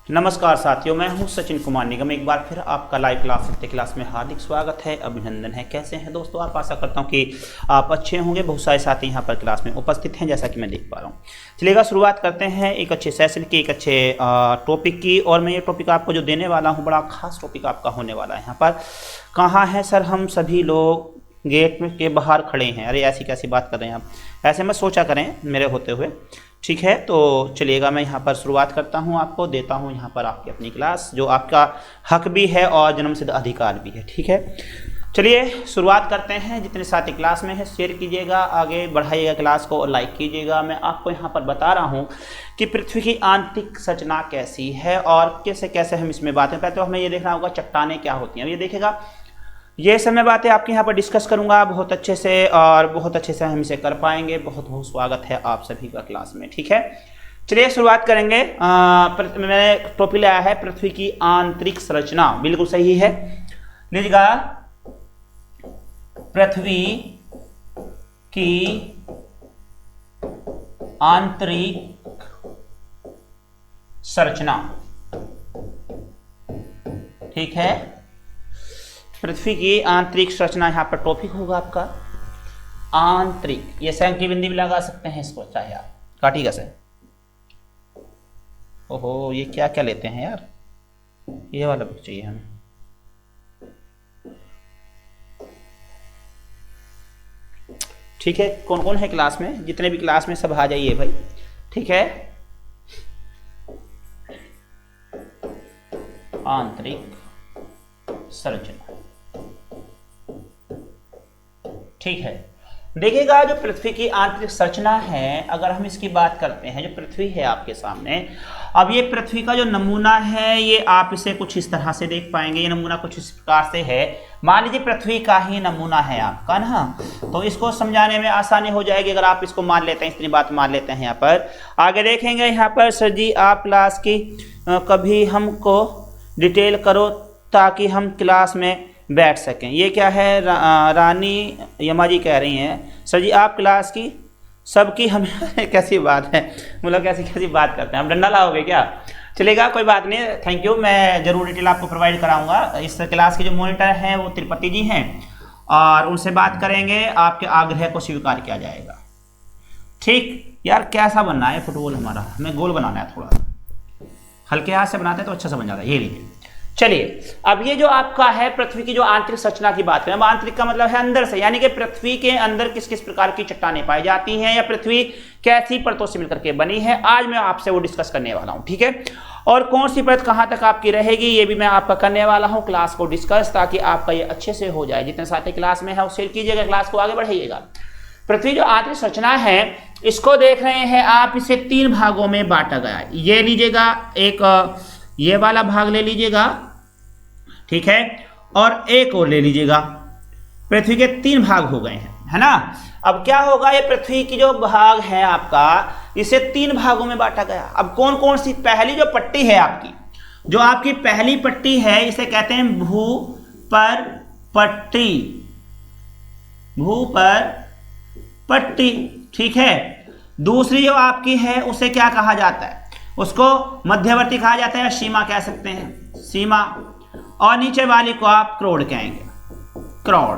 नमस्कार साथियों, मैं हूं सचिन कुमार निगम। एक बार फिर आपका लाइव क्लास सत्य क्लास में हार्दिक स्वागत है, अभिनंदन है। कैसे हैं दोस्तों आप? आशा करता हूं कि आप अच्छे होंगे। बहुत सारे साथी यहां पर क्लास में उपस्थित हैं, जैसा कि मैं देख पा रहा हूं। चलिएगा, शुरुआत करते हैं एक अच्छे सेशन की, एक अच्छे टॉपिक की। और मैं ये टॉपिक आपको जो देने वाला हूँ, बड़ा खास टॉपिक आपका होने वाला है। यहाँ पर कहाँ हैं सर? हम सभी लोग गेट के बाहर खड़े हैं। अरे ऐसी कैसी बात कर रहे हैं आप? ऐसे मत सोचा करें मेरे होते हुए, ठीक है। तो चलिएगा, मैं यहाँ पर शुरुआत करता हूँ, आपको देता हूँ यहाँ पर आपकी अपनी क्लास, जो आपका हक भी है और जन्मसिद्ध अधिकार भी है, ठीक है। चलिए शुरुआत करते हैं। जितने साथी क्लास में हैं शेयर कीजिएगा, आगे बढ़ाइएगा क्लास को और लाइक कीजिएगा। मैं आपको यहाँ पर बता रहा हूँ कि पृथ्वी की आंतरिक संरचना कैसी है और कैसे कैसे हम इसमें बातें। पहले तो हमें ये देखना होगा चट्टानें क्या होती हैं। ये देखेगा, ये सब मैं बातें आपके यहाँ पर डिस्कस करूँगा बहुत अच्छे से, और बहुत अच्छे से हम इसे कर पाएंगे। बहुत बहुत स्वागत है आप सभी का क्लास में, ठीक है। चलिए शुरुआत करेंगे। मैंने टॉपिक लाया है पृथ्वी की आंतरिक संरचना। बिल्कुल सही है, लीजिएगा। पृथ्वी की आंतरिक संरचना, ठीक है। पृथ्वी की आंतरिक संरचना यहाँ पर टॉपिक होगा आपका आंतरिक। ये सैंक की बिंदी भी लगा सकते हैं इसको, चाहे आप काटिएगा से। ओहो, ये क्या क्या लेते हैं यार? ये वाला बुक चाहिए हमें। ठीक है, कौन कौन है क्लास में? जितने भी क्लास में सब आ जाइए भाई, ठीक है। आंतरिक संरचना, ठीक है। देखिएगा, जो पृथ्वी की आंतरिक संरचना है, अगर हम इसकी बात करते हैं, जो पृथ्वी है आपके सामने, अब ये पृथ्वी का जो नमूना है, ये आप इसे कुछ इस तरह से देख पाएंगे। ये नमूना कुछ इस प्रकार से है। मान लीजिए पृथ्वी का ही नमूना है आपका ना, तो इसको समझाने में आसानी हो जाएगी अगर आप इसको मान लेते हैं, इतनी बात मान लेते हैं। यहाँ पर आगे देखेंगे, यहाँ पर सर जी आप क्लास की कभी हमको डिटेल करो ताकि हम क्लास में बैठ सकें। ये क्या है? रानी यमा जी कह रही हैं, सर जी आप क्लास की सबकी हमें कैसी बात है, मतलब कैसी कैसी बात करते हैं, हम डंडा लाओगे क्या? चलेगा, कोई बात नहीं, थैंक यू। मैं जरूर डिटेल आपको प्रोवाइड कराऊंगा। इस क्लास के जो मॉनिटर हैं वो तिरुपति जी हैं, और उनसे बात करेंगे, आपके आग्रह को स्वीकार किया जाएगा, ठीक। यार कैसा बनना है फुटबॉल हमारा? हमें गोल बनाना है, थोड़ा हल्के हाथ से बनाते हैं तो अच्छा सा बन जाता है। ये लीजिए। चलिए, अब ये जो आपका है पृथ्वी की जो आंतरिक संरचना की बात करें। अब आंतरिक का मतलब है अंदर से, यानी कि पृथ्वी के अंदर किस किस प्रकार की चट्टानें पाई जाती हैं, या पृथ्वी कैसी परतों से मिलकर के बनी है, आज मैं आपसे वो डिस्कस करने वाला हूं, ठीक है। और कौन सी परत कहां तक आपकी रहेगी, ये भी मैं आपका करने वाला हूं क्लास को डिस्कस, ताकि आपका ये अच्छे से हो जाए। जितने साथी क्लास में है वो शेयर कीजिएगा, क्लास को आगे बढ़ाइएगा। पृथ्वी जो आंतरिक संरचना है, इसको देख रहे हैं आप, इसे 3 भागों में बांटा गया है। ये लीजिएगा, एक ये वाला भाग ले लीजिएगा, ठीक है, और एक और ले लीजिएगा। पृथ्वी के 3 भाग हो गए हैं, है ना। अब क्या होगा, ये पृथ्वी की जो भाग है आपका, इसे 3 भागों में बांटा गया। अब कौन कौन सी? पहली जो पट्टी है आपकी, जो आपकी पहली पट्टी है, इसे कहते हैं भूपर पट्टी, भूपर पट्टी, ठीक है। दूसरी जो आपकी है उसे क्या कहा जाता है? उसको मध्यवर्ती कहा जाता है, या सीमा कह सकते हैं, सीमा। और नीचे वाली को आप क्रोड कहेंगे, क्रोड,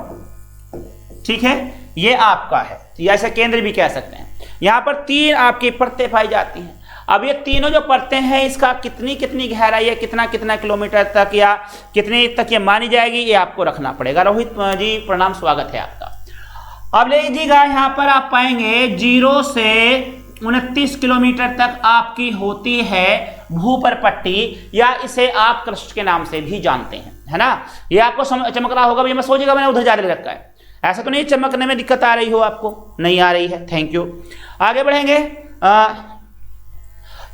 ठीक है। ये आपका है, या ऐसे केंद्र भी कह सकते हैं। यहां पर 3 आपकी परतें पाई जाती हैं। अब ये तीनों जो परतें हैं, इसका कितनी कितनी गहराई है, कितना कितना किलोमीटर तक या कितने तक ये मानी जाएगी, ये आपको रखना पड़ेगा। रोहित जी प्रणाम, स्वागत है आपका। अब ले लीजिएगा, यहां पर आप पाएंगे 0 से 29 किलोमीटर तक आपकी होती है भूपर पट्टी, या इसे आप क्रस्ट के नाम से भी जानते हैं, है ना। ये आपको चमक रहा होगा, ये मत सोचिएगा मैंने उधर जाने रखा है, ऐसा तो नहीं चमकने में दिक्कत आ रही हो आपको, नहीं आ रही है, थैंक यू। आगे बढ़ेंगे।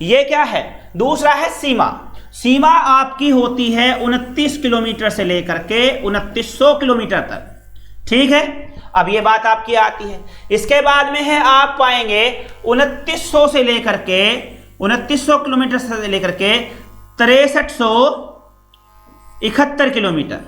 ये क्या है? दूसरा है सीमा। सीमा आपकी होती है 29 किलोमीटर से लेकर के 2900 किलोमीटर तक, ठीक है। अब ये बात आपकी आती है। इसके बाद में है, आप पाएंगे 2900 से लेकर के 2900 किलोमीटर से लेकर के 6371 किलोमीटर,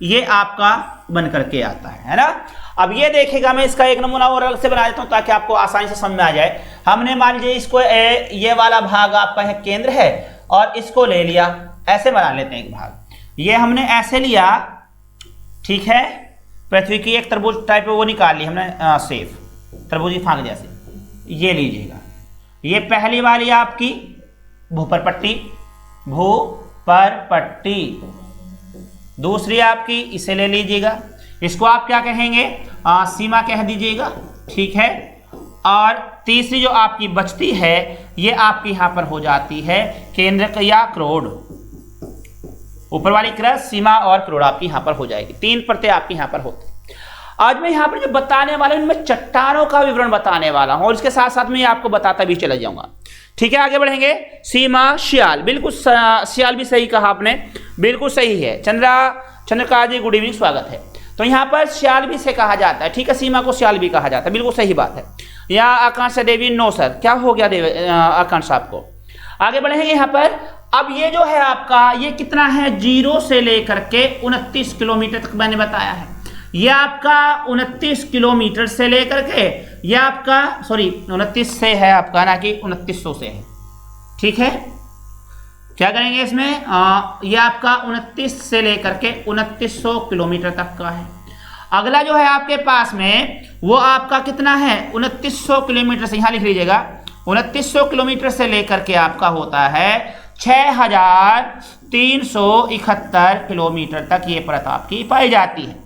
ये आपका बन करके आता है ना। अब ये देखेगा, मैं इसका एक नमूना और अलग से बना देता हूं ताकि आपको आसानी से समझ में आ जाए। हमने मान लीजिए इसको ये वाला भाग आपका है केंद्र है, और इसको ले लिया, ऐसे बना लेते हैं एक भाग। ये हमने ऐसे लिया, ठीक है, पृथ्वी की एक तरबूज टाइप वो निकाल ली हमने, सेफ तरबूज की फांक जैसे, ये लीजिएगा। ये पहली वाली आपकी भूपर पट्टी, भूपर पट्टी। दूसरी आपकी इसे ले लीजिएगा, इसको आप क्या कहेंगे, सीमा कह दीजिएगा, ठीक है। और तीसरी जो आपकी बचती है ये आपकी यहां पर हो जाती है केंद्रक या क्रोड। ऊपर वाली क्रस्ट, सीमा और क्रोड आपकी यहां पर हो जाएगी। 3 परतें आपकी यहां पर होती। आज मैं यहां पर जो बताने वाला हूं इनमें चट्टानों का विवरण बताने वाला हूं और इसके साथ साथ में आपको बताता भी चला जाऊंगा, ठीक है। आगे बढ़ेंगे। सीमा श्याल, बिल्कुल श्याल भी सही कहा आपने, बिल्कुल सही है। चंद्रका जी गुड इवनिंग, स्वागत है। तो यहाँ पर श्याल भी से कहा जाता है, ठीक है, सीमा को श्याल भी कहा जाता है, बिल्कुल सही बात है। यहाँ आकांक्षा देवी, नो सर, क्या हो गया देवी आकांक्षा आपको। आगे बढ़ेंगे यहाँ पर। अब ये जो है आपका, ये कितना है, 0 से लेकर के 29 किलोमीटर तक मैंने बताया है। ये आपका 29 किलोमीटर से लेकर के, ये आपका 29 से है आपका, ना कि 2900 से है, ठीक है। क्या करेंगे इसमें, ये आपका 29 से लेकर के 2900 किलोमीटर तक का है। अगला जो है आपके पास में वो आपका कितना है, 2900 किलोमीटर से, यहां लिख लीजिएगा, 2900 किलोमीटर से लेकर के आपका होता है 6371 किलोमीटर तक ये परत आपकी पाई जाती है।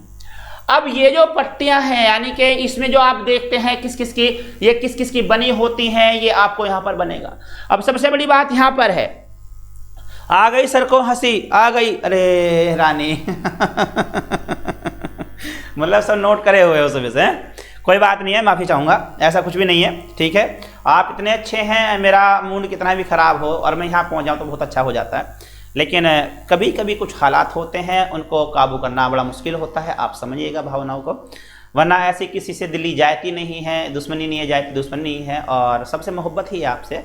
अब ये जो पट्टियां हैं, यानी कि इसमें जो आप देखते हैं किस किस की, ये किस किस की बनी होती हैं, ये आपको यहां पर बनेगा। अब सबसे बड़ी बात यहां पर है, आ गई सर को हंसी, आ गई, अरे रानी मतलब सब नोट करे हुए हो सुबह से, कोई बात नहीं है, माफ़ी चाहूँगा, ऐसा कुछ भी नहीं है, ठीक है। आप इतने अच्छे हैं, मेरा मूड कितना भी ख़राब हो और मैं यहाँ पहुँच जाऊँ तो बहुत अच्छा हो जाता है, लेकिन कभी कभी कुछ हालात होते हैं, उनको काबू करना बड़ा मुश्किल होता है, आप समझिएगा भावनाओं को। वरना ऐसी किसी से दिली जाती नहीं है, दुश्मनी नहीं है, जाती दुश्मनी नहीं है, और सबसे मोहब्बत ही है आपसे।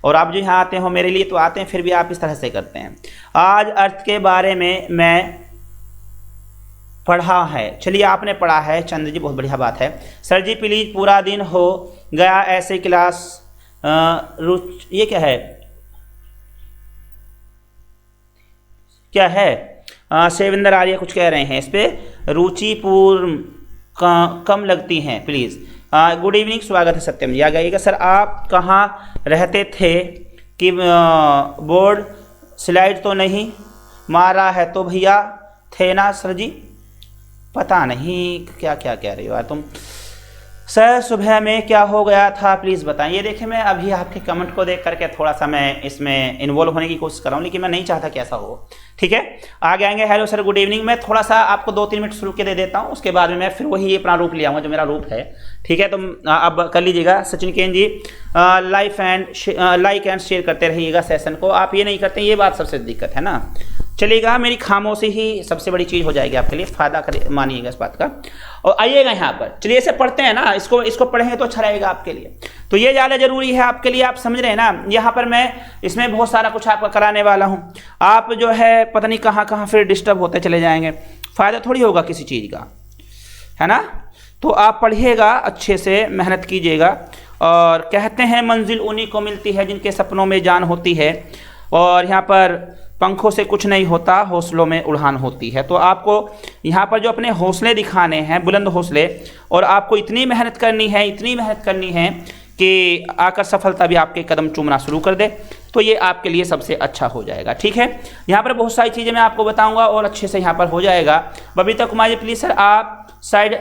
और आप जो यहाँ आते हो मेरे लिए तो आते हैं, फिर भी आप इस तरह से करते हैं। आज अर्थ के बारे में मैं पढ़ा है, चलिए आपने पढ़ा है चंद्र जी, बहुत बढ़िया बात है। सर जी प्लीज, पूरा दिन हो गया ऐसे क्लास, ये क्या है, क्या है, सेविंदर आर्य कुछ कह रहे हैं, इस पर रुचिपूर्ण कम लगती हैं, प्लीज़। गुड इवनिंग, स्वागत है सत्यम जी, आ जाइएगा। सर आप कहाँ रहते थे कि बोर्ड स्लाइड तो नहीं मारा है, तो भैया थे ना सर जी, पता नहीं क्या क्या कह रही हो यार तुम। सर सुबह में क्या हो गया था, प्लीज़ बताएं। ये देखिए, मैं अभी आपके कमेंट को देख करके थोड़ा सा मैं इसमें इन्वॉल्व होने की कोशिश कर रहा हूँ, लेकिन मैं नहीं चाहता कि ऐसा हो, ठीक है। आगे आएंगे। Hello sir good evening. मैं थोड़ा सा आपको 2-3 मिनट शुरू के दे देता हूँ, उसके बाद में मैं फिर वही अपना रूप ले आऊँगा जो मेरा रूप है, ठीक है। तो अब कर लीजिएगा। सचिन केन जी, लाइक एंड शेयर करते रहिएगा सेशन को, आप ये नहीं करते, ये बात सबसे दिक्कत है ना। चलिएगा, मेरी खामोशी ही सबसे बड़ी चीज़ हो जाएगी आपके लिए, फ़ायदा मानिएगा इस बात का। और आइएगा यहाँ पर, चलिए इसे पढ़ते हैं ना, इसको पढ़ेंगे तो अच्छा रहेगा आपके लिए। तो ये ज़्यादा ज़रूरी है आपके लिए, आप समझ रहे हैं ना। यहाँ पर मैं इसमें बहुत सारा कुछ आपका कराने वाला हूँ, आप जो है पता नहीं कहाँ कहाँ फिर डिस्टर्ब होते चले जाएंगे, फ़ायदा थोड़ी होगा किसी चीज़ का, है ना। तो आप पढ़िएगा, अच्छे से मेहनत कीजिएगा। और कहते हैं मंजिल उन्हीं को मिलती है जिनके सपनों में जान होती है, और यहाँ पर पंखों से कुछ नहीं होता, हौसलों में उड़ान होती है। तो आपको यहाँ पर जो अपने हौसले दिखाने हैं, बुलंद हौसले, और आपको इतनी मेहनत करनी है, इतनी मेहनत करनी है कि आकर सफलता भी आपके कदम चूमना शुरू कर दे, तो ये आपके लिए सबसे अच्छा हो जाएगा, ठीक है। यहाँ पर बहुत सारी चीज़ें मैं आपको बताऊँगा और अच्छे से यहाँ पर हो जाएगा। बबीता कुमार जी प्लीज़ सर आप साइड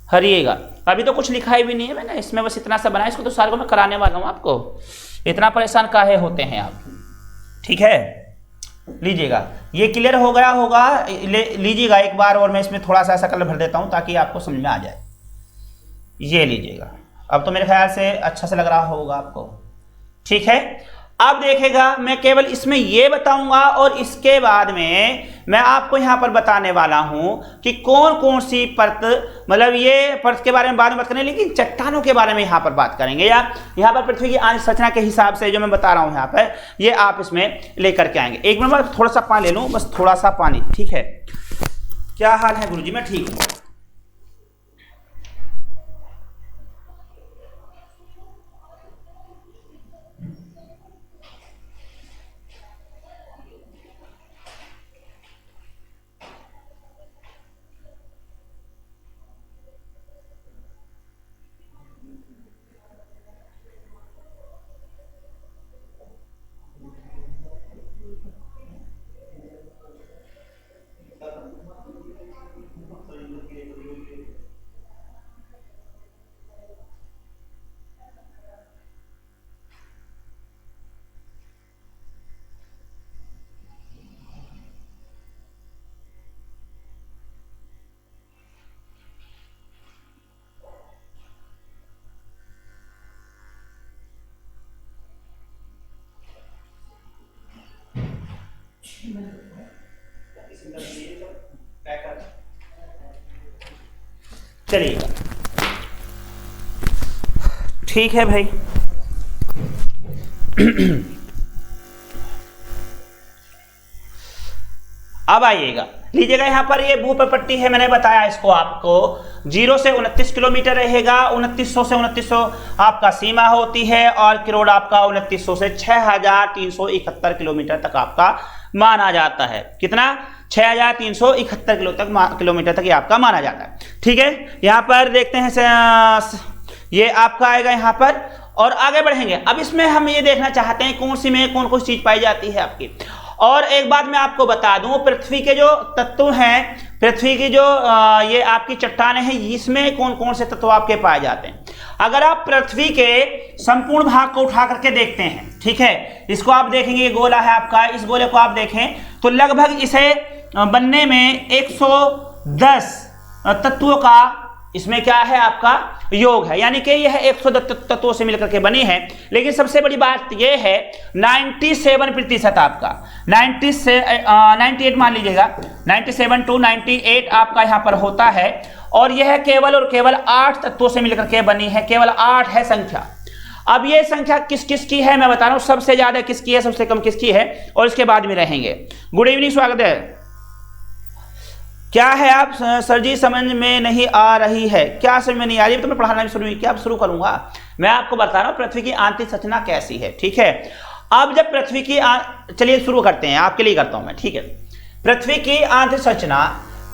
हरिएगा। अभी तो कुछ लिखा ही भी नहीं है मैंने, इसमें बस इतना सा बनाया, इसको तो सारे को मैं कराने वाला हूँ आपको, इतना परेशान काहे होते हैं आप, ठीक है। लीजिएगा, ये क्लियर हो गया होगा, लीजिएगा एक बार और मैं इसमें थोड़ा सा ऐसा कलर भर देता हूँ ताकि आपको समझ में आ जाए। ये लीजिएगा, अब तो मेरे ख्याल से अच्छा से लग रहा होगा आपको, ठीक है। अब देखेगा, मैं केवल इसमें ये बताऊंगा और इसके बाद में मैं आपको यहाँ पर बताने वाला हूँ कि कौन कौन सी परत, मतलब ये परत के बारे में बाद में बात करेंगे, लेकिन चट्टानों के बारे में यहाँ पर बात करेंगे, या यहाँ पर पृथ्वी की आंतरिक संरचना के हिसाब से जो मैं बता रहा हूँ यहाँ पर, ये आप इसमें लेकर के आएंगे। एक मिनट थोड़ा सा पानी ले लूँ, बस थोड़ा सा पानी, ठीक है। क्या हाल है गुरुजी? मैं ठीक हूँ। चलिएगा, ठीक है भाई। अब आइएगा, लीजिएगा यहाँ पर ये भूप्रपट्टी है, मैंने बताया इसको आपको 0 से 29 किलोमीटर रहेगा, 2900 से 2900 आपका सीमा होती है, और किरोड़ आपका 2900 से 6371 किलोमीटर तक आपका माना जाता है। कितना? 6371 किलोमीटर तक ये आपका माना जाता है। ठीक है, यहाँ पर देखते हैं ये आपका आएगा यहाँ पर, और आगे बढ़ेंगे। अब इसमें हम ये देखना चाहते हैं कौन सी में कौन कौन सी चीज पाई जाती है आपकी। और एक बात मैं आपको बता दूं, पृथ्वी के जो तत्व हैं, पृथ्वी की जो ये आपकी चट्टानें हैं, इसमें कौन कौन से तत्व आपके पाए जाते हैं। अगर आप पृथ्वी के संपूर्ण भाग को उठा करके देखते हैं, ठीक है, इसको आप देखेंगे, ये गोला है आपका, इस गोले को आप देखें तो लगभग इसे बनने में 110 तत्वों का इसमें क्या है आपका योग है, यानी कि यह 110 तत्वों से मिलकर के बनी है। लेकिन सबसे बड़ी बात यह है 97% आपका 98 मान लीजिएगा, 97 to 98 आपका यहाँ पर होता है, और यह केवल और केवल 8 तत्वों से मिलकर के बनी है, केवल 8 है संख्या। अब ये संख्या किस किस की है मैं बता रहा हूँ, सबसे ज्यादा किसकी है, सबसे कम किसकी है, और इसके बाद में रहेंगे। गुड इवनिंग, स्वागत है। क्या है आप सर जी समझ में नहीं आ रही है, क्या समझ में नहीं आ रही है तो मैं पढ़ाना भी शुरू करूंगा। मैं आपको बता रहा हूं पृथ्वी की आंतरिक संरचना कैसी है, ठीक है। अब जब पृथ्वी की चलिए शुरू करते हैं, आपके लिए करता हूं मैं, ठीक है। पृथ्वी की आंतरिक संरचना,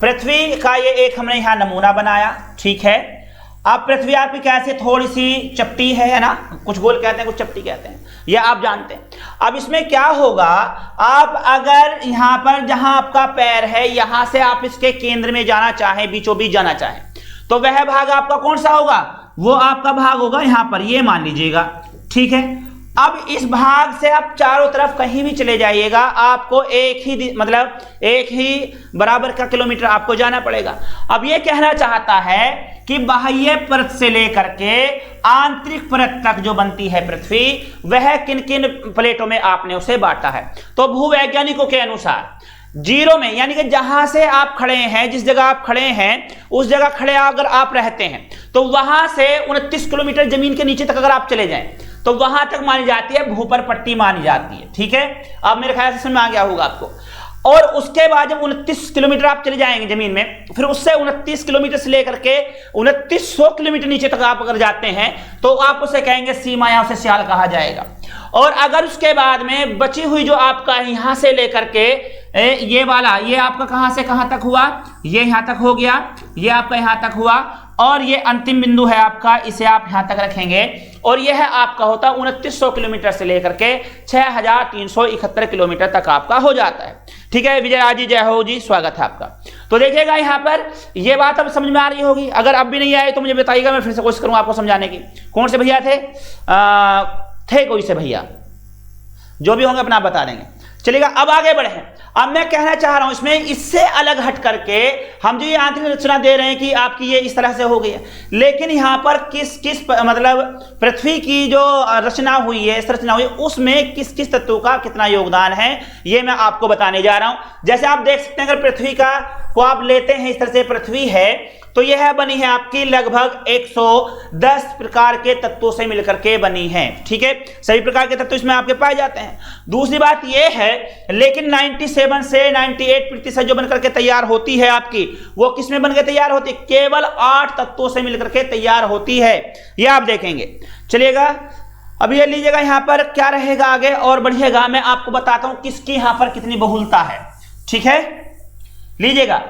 पृथ्वी का ये एक हमने यहां नमूना बनाया, ठीक है। अब पृथ्वी आपकी कैसे थोड़ी सी चपटी है ना, कुछ गोल कहते हैं कुछ चपटी कहते हैं, ये आप जानते हैं। अब इसमें क्या होगा, आप अगर यहां पर जहां आपका पैर है, यहां से आप इसके केंद्र में जाना चाहें, बीचों बीच जाना चाहें, तो वह भाग आपका कौन सा होगा, वो आपका भाग होगा यहां पर, ये मान लीजिएगा, ठीक है। अब इस भाग से आप चारों तरफ कहीं भी चले जाइएगा, आपको एक ही बराबर का किलोमीटर आपको जाना पड़ेगा। अब ये कहना चाहता है कि बाह्य परत से लेकर के आंतरिक परत तक जो बनती है पृथ्वी, वह किन किन प्लेटों में आपने उसे बांटा है। तो भूवैज्ञानिकों के अनुसार 0 में, यानी कि जहां से आप खड़े हैं, जिस जगह आप खड़े हैं, उस जगह खड़े अगर आप रहते हैं, तो वहां से 29 किलोमीटर जमीन के नीचे तक अगर आप चले जाएं, तो वहां तक मानी जाती है भूपर पट्टी मानी जाती है, ठीक है। अब मेरे ख्याल से समझ में आ गया होगा आपको। और उसके बाद जब 29 किलोमीटर आप चले जाएंगे जमीन में, फिर उससे 29 किलोमीटर से लेकर के 2900 किलोमीटर नीचे तक आप अगर जाते हैं, तो आप उसे कहेंगे सीमा, या उसे सियाल कहा जाएगा। और अगर उसके बाद में बची हुई जो आपका यहां से लेकर के ये वाला, ये आपका कहां से कहां तक हुआ, ये यहां तक हो गया, ये आपका यहां तक हुआ, और ये अंतिम बिंदु है आपका, इसे आप यहां तक रखेंगे, और यह आपका होता 2900 किलोमीटर से लेकर के 6371 किलोमीटर तक आपका हो जाता है, ठीक है। विजय आज जी, जय हो जी, स्वागत है आपका। तो देखिएगा यहाँ पर ये बात अब समझ में आ रही होगी, अगर अब भी नहीं आए तो मुझे बताइएगा, मैं फिर से कोशिश करूंगा आपको समझाने की। कौन से भैया थे कोई से भैया, जो भी होंगे अपना आप बता देंगे। चलिएगा, अब आगे बढ़े। अब मैं कहना चाह रहा हूं इसमें, इससे अलग हट करके हम जो ये आंतरिक रचना दे रहे हैं कि आपकी ये इस तरह से हो गई है, लेकिन यहां पर किस किस मतलब पृथ्वी की जो रचना हुई है, इस रचना हुई है, उसमें किस किस तत्वों का कितना योगदान है, ये मैं आपको बताने जा रहा हूं। जैसे आप देख सकते हैं, अगर पृथ्वी का को आप लेते हैं, इस तरह से पृथ्वी है, तो यह बनी है आपकी लगभग 110 प्रकार के तत्वों से मिलकर के बनी है, ठीक है। सभी प्रकार के तत्व इसमें आपके पाए जाते हैं। दूसरी बात यह है, लेकिन 97 से 98% जो बनकर के तैयार होती है आपकी, वो किस में बनकर तैयार होती है, केवल 8 तत्वों से मिलकर के तैयार होती है, ये आप देखेंगे। चलिएगा, अब ये लीजिएगा, यहां पर क्या रहेगा आगे और बढ़िएगा, मैं आपको बताता हूं किसकी यहां पर कितनी बहुलता है, ठीक है। लीजिएगा,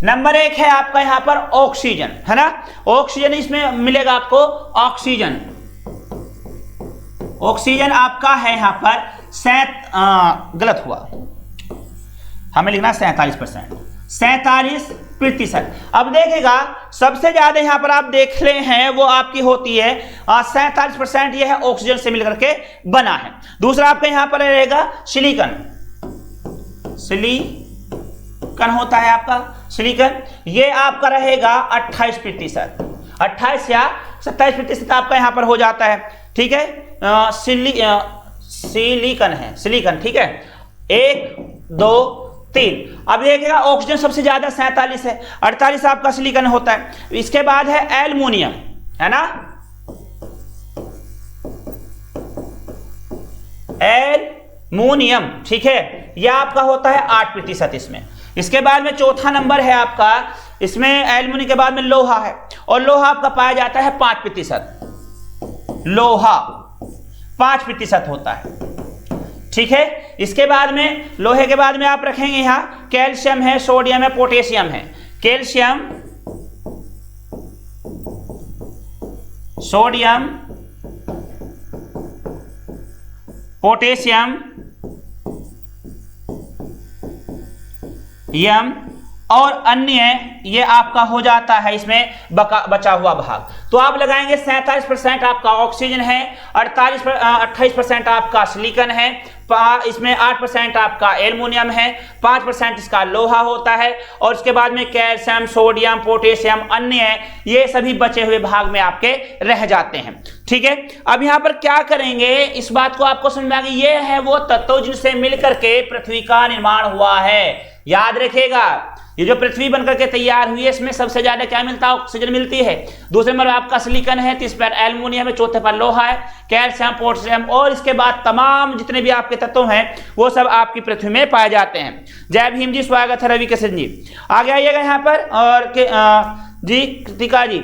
नंबर 1 है आपका यहां पर ऑक्सीजन, है ना। ऑक्सीजन इसमें मिलेगा आपको, ऑक्सीजन आपका है यहां पर गलत हुआ, हमें लिखना 47%, 47%। अब देखिएगा, सबसे ज्यादा यहां पर आप देख रहे हैं वो आपकी होती है 47%, यह है ऑक्सीजन से मिलकर के बना है। दूसरा आपका यहां पर रहेगा सिलिकॉन होता है आपका सिलिकॉन, ये आपका रहेगा 28%, 28 या 27% आपका यहां पर हो जाता है, ठीक है। सिलिकॉन है, सिलिकॉन, ठीक है। 1 2 3। अब देखिएगा ऑक्सीजन सबसे ज्यादा 47 है, 48 आपका सिलिकॉन होता है। इसके बाद है एल्युमिनियम, है ना, एल्युमिनियम, ठीक है, यह आपका होता है 8% इसमें। इसके बाद में चौथा नंबर है आपका, इसमें एल्युमिनियम के बाद में लोहा है, और लोहा आपका पाया जाता है 5%, लोहा 5% होता है, ठीक है। इसके बाद में लोहे के बाद में आप रखेंगे यहां कैल्शियम है, सोडियम है, पोटेशियम है। कैल्शियम, सोडियम, पोटेशियम, यम और अन्य, ये आपका हो जाता है इसमें बचा हुआ भाग। तो आप लगाएंगे 47% आपका ऑक्सीजन है, 28% आपका सिलिकॉन है, इसमें 8% आपका एल्युमिनियम है, 5% इसका लोहा होता है, और इसके बाद में कैल्शियम, सोडियम, पोटेशियम, अन्य, ये सभी बचे हुए भाग में आपके रह जाते हैं, ठीक है। अब यहां पर क्या करेंगे, इस बात को आपको समझ में आ गई, ये है वो तत्व जिनसे मिलकर के पृथ्वी का निर्माण हुआ है। याद रखिएगा, ये जो पृथ्वी बनकर के तैयार हुई है, इसमें सबसे ज्यादा क्या मिलता है, ऑक्सीजन मिलती है। दूसरे नंबर आपका सिलिकॉन है, तीसरे पर एल्युमिनियम है, चौथे पर लोहा है, कैल्शियम, पोटेशियम, और इसके बाद तमाम जितने भी आपके तत्व हैं वो सब आपकी पृथ्वी में पाए जाते हैं। जय भीम जी, स्वागत है रवि किशन जी, आगे आइएगा यहाँ पर। और जी कृतिका जी,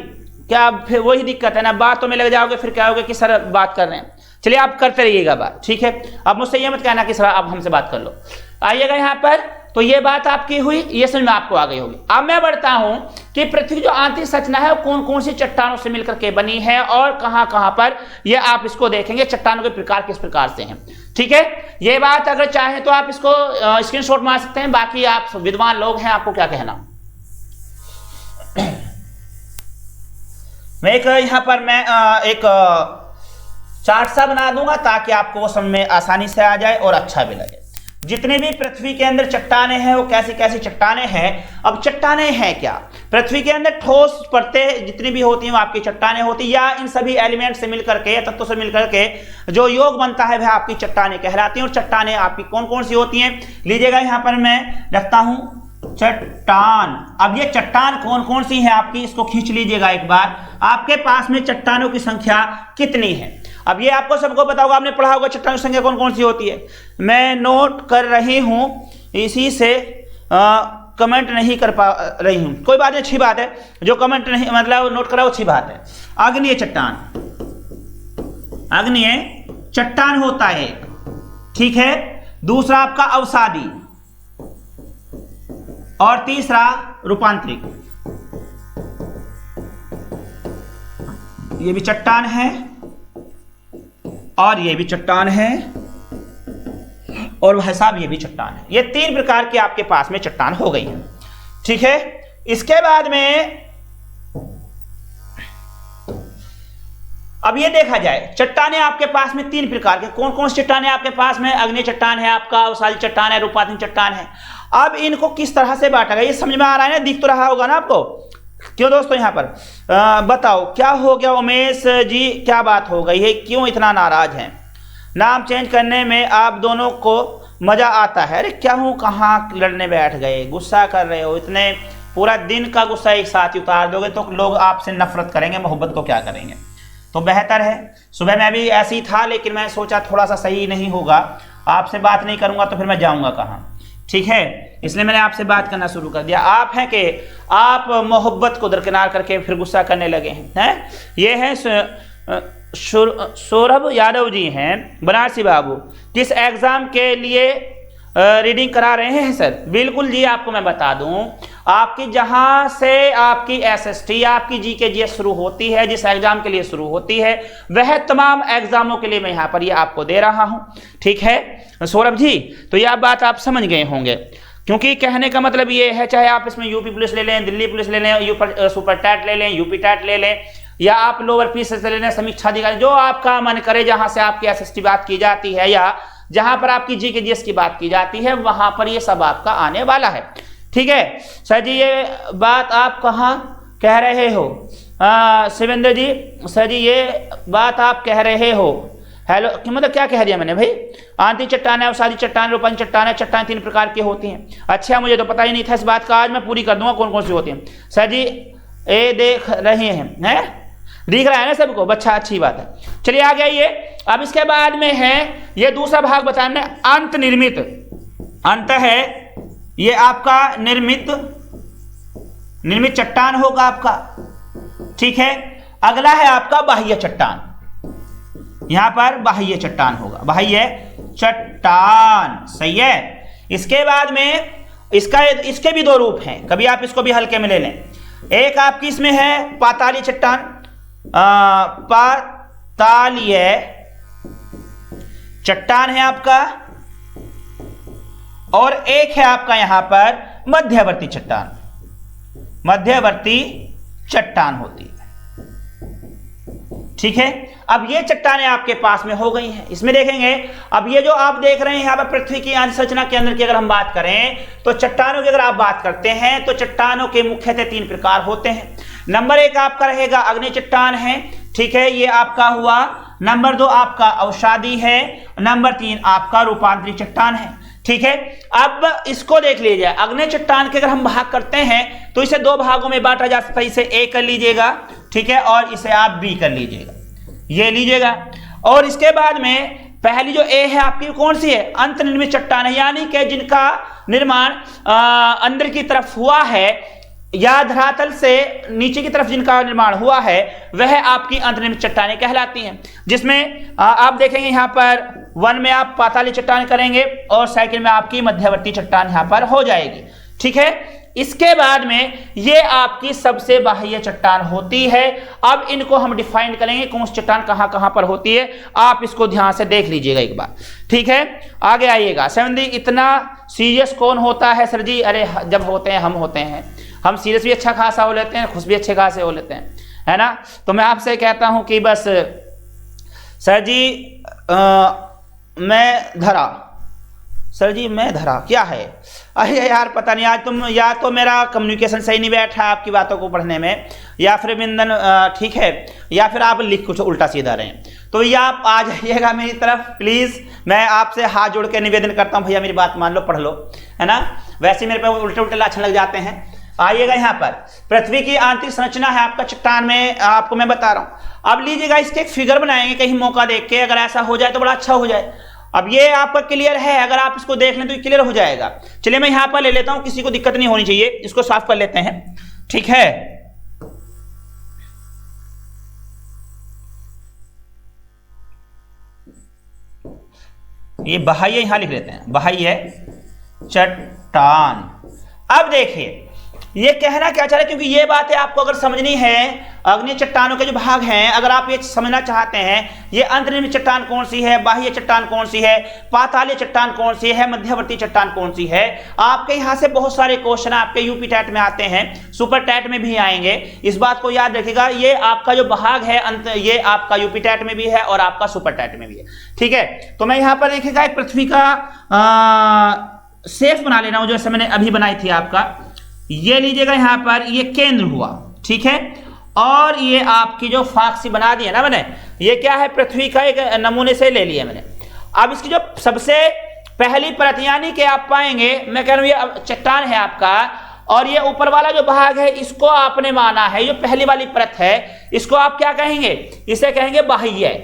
क्या फिर वही दिक्कत है ना, बातों में लग जाओगे फिर क्या होगा कि सर बात कर रहे हैं। चलिए आप करते रहिएगा बात, ठीक है। अब मुझसे ये मत कहना कि सर आप हमसे बात कर लो। आइएगा यहाँ पर, तो ये बात आपकी हुई, ये समझ में आपको आ गई होगी। अब मैं बढ़ता हूं कि पृथ्वी जो आंतरिक संरचना है वो कौन कौन सी चट्टानों से मिलकर के बनी है और कहां कहां पर, ये आप इसको देखेंगे, चट्टानों के प्रकार किस प्रकार से हैं, ठीक है। ये बात अगर चाहे तो आप इसको स्क्रीनशॉट मार सकते हैं, बाकी आप विद्वान लोग हैं, आपको क्या कहना। मैं एक यहां पर मैं एक चार्ट सा बना दूंगा ताकि आपको वो समझ में आसानी से आ जाए और अच्छा भी लगे। जितने भी पृथ्वी के अंदर चट्टानें हैं वो कैसी कैसी चट्टानें हैं। अब चट्टानें हैं क्या, पृथ्वी के अंदर ठोस परतें जितनी भी होती हैं वो आपकी चट्टानें होती हैं, या इन सभी एलिमेंट से मिलकर के या तत्वों से मिलकर के जो योग बनता है वह आपकी चट्टानें कहलाती हैं। और चट्टानें आपकी कौन कौन सी होती हैं, लीजिएगा यहाँ पर मैं रखता हूं चट्टान। अब ये चट्टान कौन कौन सी है आपकी, इसको खींच लीजिएगा एक बार, आपके पास में चट्टानों की संख्या कितनी है। अब ये आपको सबको पता होगा, आपने पढ़ा होगा चट्टानों की संख्या कौन कौन सी होती है। मैं नोट कर रही हूं, इसी से कमेंट नहीं कर पा रही हूं, कोई बात नहीं, अच्छी बात है, जो कमेंट नहीं मतलब नोट करा वो अच्छी बात है। आग्नेय चट्टान, आग्नेय चट्टान होता है, ठीक है। दूसरा आपका अवसादी, और तीसरा रूपांतरिक, ये भी चट्टान है और ये भी चट्टान है, और भाई साहब ये भी चट्टान है। ये 3 प्रकार की आपके पास में चट्टान हो गई है, ठीक है। इसके बाद में अब ये देखा जाए, चट्टानें आपके पास में 3 प्रकार के, कौन कौन सी चट्टानें आपके पास में, अग्नि चट्टान है आपका, अवसादी चट्टान है, रूपांतरिक चट्टान है। अब इनको किस तरह से बांटा गया, ये समझ में आ रहा है ना, दिख तो रहा होगा ना आपको। क्यों दोस्तों, यहां पर बताओ क्या हो गया, उमेश जी क्या बात हो गई है, क्यों इतना नाराज हैं। नाम चेंज करने में आप दोनों को मजा आता है। अरे क्या हूं, कहां लड़ने बैठ गए, गुस्सा कर रहे हो, इतने पूरा दिन का गुस्सा एक साथ ही उतार दोगे तो लोग आपसे नफरत करेंगे, मोहब्बत तो क्या करेंगे। तो बेहतर है, सुबह मैं भी ऐसे ही था लेकिन मैं सोचा थोड़ा सा सही नहीं होगा, आपसे बात नहीं करूंगा तो फिर मैं जाऊंगा कहाँ, ठीक है, इसलिए मैंने आपसे बात करना शुरू कर दिया। आप हैं कि आप मोहब्बत को दरकिनार करके फिर गुस्सा करने लगे हैं। ये हैं सौरभ यादव जी हैं बनारसी बाबू, किस एग्जाम के लिए रीडिंग करा रहे हैं सर। बिल्कुल जी, आपको मैं बता दूं, आपकी जहां से आपकी एसएसटी आपकी जीके जीएस शुरू होती है, जिस एग्जाम के लिए शुरू होती है, वह तमाम एग्जामों के लिए मैं यहां पर ये आपको दे रहा हूं, ठीक है सौरभ जी। तो यह बात आप समझ गए होंगे, क्योंकि कहने का मतलब ये है, चाहे आप इसमें यूपी पुलिस ले लें, दिल्ली पुलिस ले लें, सुपर टैट ले लें, यूपी टैट ले लें, या आप लोअर पी से ले लें, समीक्षा अधिकारी, जो आपका मन करे, जहां से आपकी एसएसटी बात की जाती है या जहां पर आपकी जीके जीएस की बात की जाती है, वहां पर ये सब आपका आने वाला है, ठीक है सर जी। ये बात आप कहाँ कह रहे हो शिवेंद्र जी, सर जी ये बात आप कह रहे हो हेलो मतलब क्या कह दिया मैंने भाई, आंतरिक चट्टान है, अवसादी चट्टान, रूपांतरित चट्टान है। चट्टान 3 प्रकार की होती हैं। अच्छा, मुझे तो पता ही नहीं था इस बात का, आज मैं पूरी कर दूंगा कौन कौन सी होती हैं। सर जी ए देख रहे हैं, दिख रहा है ना सबको, अच्छा अच्छी बात है। चलिए आगे आइए। अब इसके बाद में है ये दूसरा भाग बताना, अंत निर्मित। अंत है ये आपका निर्मित चट्टान होगा आपका, ठीक है। अगला है आपका बाह्य चट्टान, यहां पर बाह्य चट्टान होगा, बाह्य चट्टान, सही है। इसके बाद में इसके भी 2 रूप हैं, कभी आप इसको भी हल्के में ले लें। एक आपकी इसमें है पातालीय चट्टान, पातालीय चट्टान है आपका, और एक है आपका यहां पर मध्यवर्ती चट्टान, मध्यवर्ती चट्टान होती है, ठीक है। अब ये चट्टानें आपके पास में हो गई हैं। इसमें देखेंगे, अब ये जो आप देख रहे हैं यहां पर पृथ्वी की संरचना के अंदर की अगर हम बात करें तो चट्टानों की अगर आप बात करते हैं तो चट्टानों के मुख्यतः 3 प्रकार होते हैं। नंबर 1 आपका रहेगा अग्नि चट्टान है, ठीक है, ये आपका हुआ। नंबर 2 आपका अवसादी है। नंबर 3 आपका रूपांतरित चट्टान है, ठीक है। अब इसको देख लीजिए, अग्नि चट्टान के अगर हम भाग करते हैं तो इसे 2 भागों में बांटा जा सकता है। इसे ए कर लीजिएगा, ठीक है, और इसे आप बी कर लीजिएगा, ये लीजिएगा। और इसके बाद में पहली जो ए है आपकी कौन सी है, अंतर्निर्मित चट्टान है, यानी कि जिनका निर्माण अंदर की तरफ हुआ है या धरातल से नीचे की तरफ जिनका निर्माण हुआ है, वह आपकी अंतर्निर्मित चट्टानें कहलाती हैं। जिसमें आप देखेंगे यहां पर 1 में आप पातालीय चट्टान करेंगे और सेकंड में आपकी मध्यवर्ती चट्टान यहां पर हो जाएगी, ठीक है। इसके बाद में ये आपकी सबसे बाह्य चट्टान होती है। अब इनको हम डिफाइन करेंगे कौन सी चट्टान कहां कहां पर होती है, आप इसको ध्यान से देख लीजिएगा एक बार, ठीक है। आगे आइएगा। सेवन, इतना सीरियस कौन होता है सर जी? अरे जब होते हैं हम होते हैं, हम सीरियस भी अच्छा खासा हो लेते हैं, खुश भी अच्छे खासे हो लेते हैं, है ना। तो मैं आपसे कहता हूं कि बस सर जी मैं धरा, सर जी मैं धरा क्या है? अरे यार पता नहीं, आज तुम या तो मेरा कम्युनिकेशन सही नहीं बैठा आपकी बातों को पढ़ने में, या फिर बिंदन ठीक है, या फिर आप लिख कुछ उल्टा सीधा रहे हैं। तो ये आप आ जाइएगा मेरी तरफ प्लीज़, मैं आपसे हाथ जोड़ के निवेदन करता हूँ, भैया मेरी बात मान लो, पढ़ लो, है ना। वैसे मेरे पे उल्टे उल्टे लाछन लग जाते हैं। आइएगा यहाँ पर, पृथ्वी की आंतरिक संरचना है आपका चट्टान में, आपको मैं बता रहा हूँ। अब लीजिएगा, इसके एक फिगर बनाएंगे कहीं मौका देख के, अगर ऐसा हो जाए तो बड़ा अच्छा हो जाए। अब ये आपका क्लियर है, अगर आप इसको देख लें तो क्लियर हो जाएगा। चलिए मैं यहां पर ले लेता हूं, किसी को दिक्कत नहीं होनी चाहिए, इसको साफ कर लेते हैं, ठीक है। ये बाह्य यहां लिख लेते हैं, बाह्य चट्टान। अब देखिए ये कहना क्या चाह रहे हैं, क्योंकि ये बातें आपको अगर समझनी है, अग्नि चट्टानों के जो भाग हैं, अगर आप ये समझना चाहते हैं ये अंतर्निर्मित चट्टान कौन सी है, बाह्य चट्टान कौन सी है, पातालीय चट्टान कौन सी है, मध्यवर्ती चट्टान कौन सी है, आपके यहां से बहुत सारे क्वेश्चन आपके यूपी टैट में आते हैं, सुपर टैट में भी आएंगे। इस बात को याद रखिएगा, ये आपका जो भाग है ये आपका यूपी टैट में भी है और आपका सुपर टैट में भी है, ठीक है। तो मैं यहां पर देखिएगा एक पृथ्वी का सेफ बना लेना हूं, जैसे मैंने अभी बनाई थी आपका, ये लीजिएगा यहां पर, ये केंद्र हुआ, ठीक है। और ये आपकी जो फाक्सी बना दी है ना मैंने, ये क्या है, पृथ्वी का एक नमूने से ले लिया मैंने। अब इसकी जो सबसे पहली परत, यानी कि आप पाएंगे, मैं कह रहा हूं ये चट्टान है आपका, और ये ऊपर वाला जो भाग है इसको आपने माना है, ये पहली वाली परत है, इसको आप क्या कहेंगे, इसे कहेंगे बाह्य,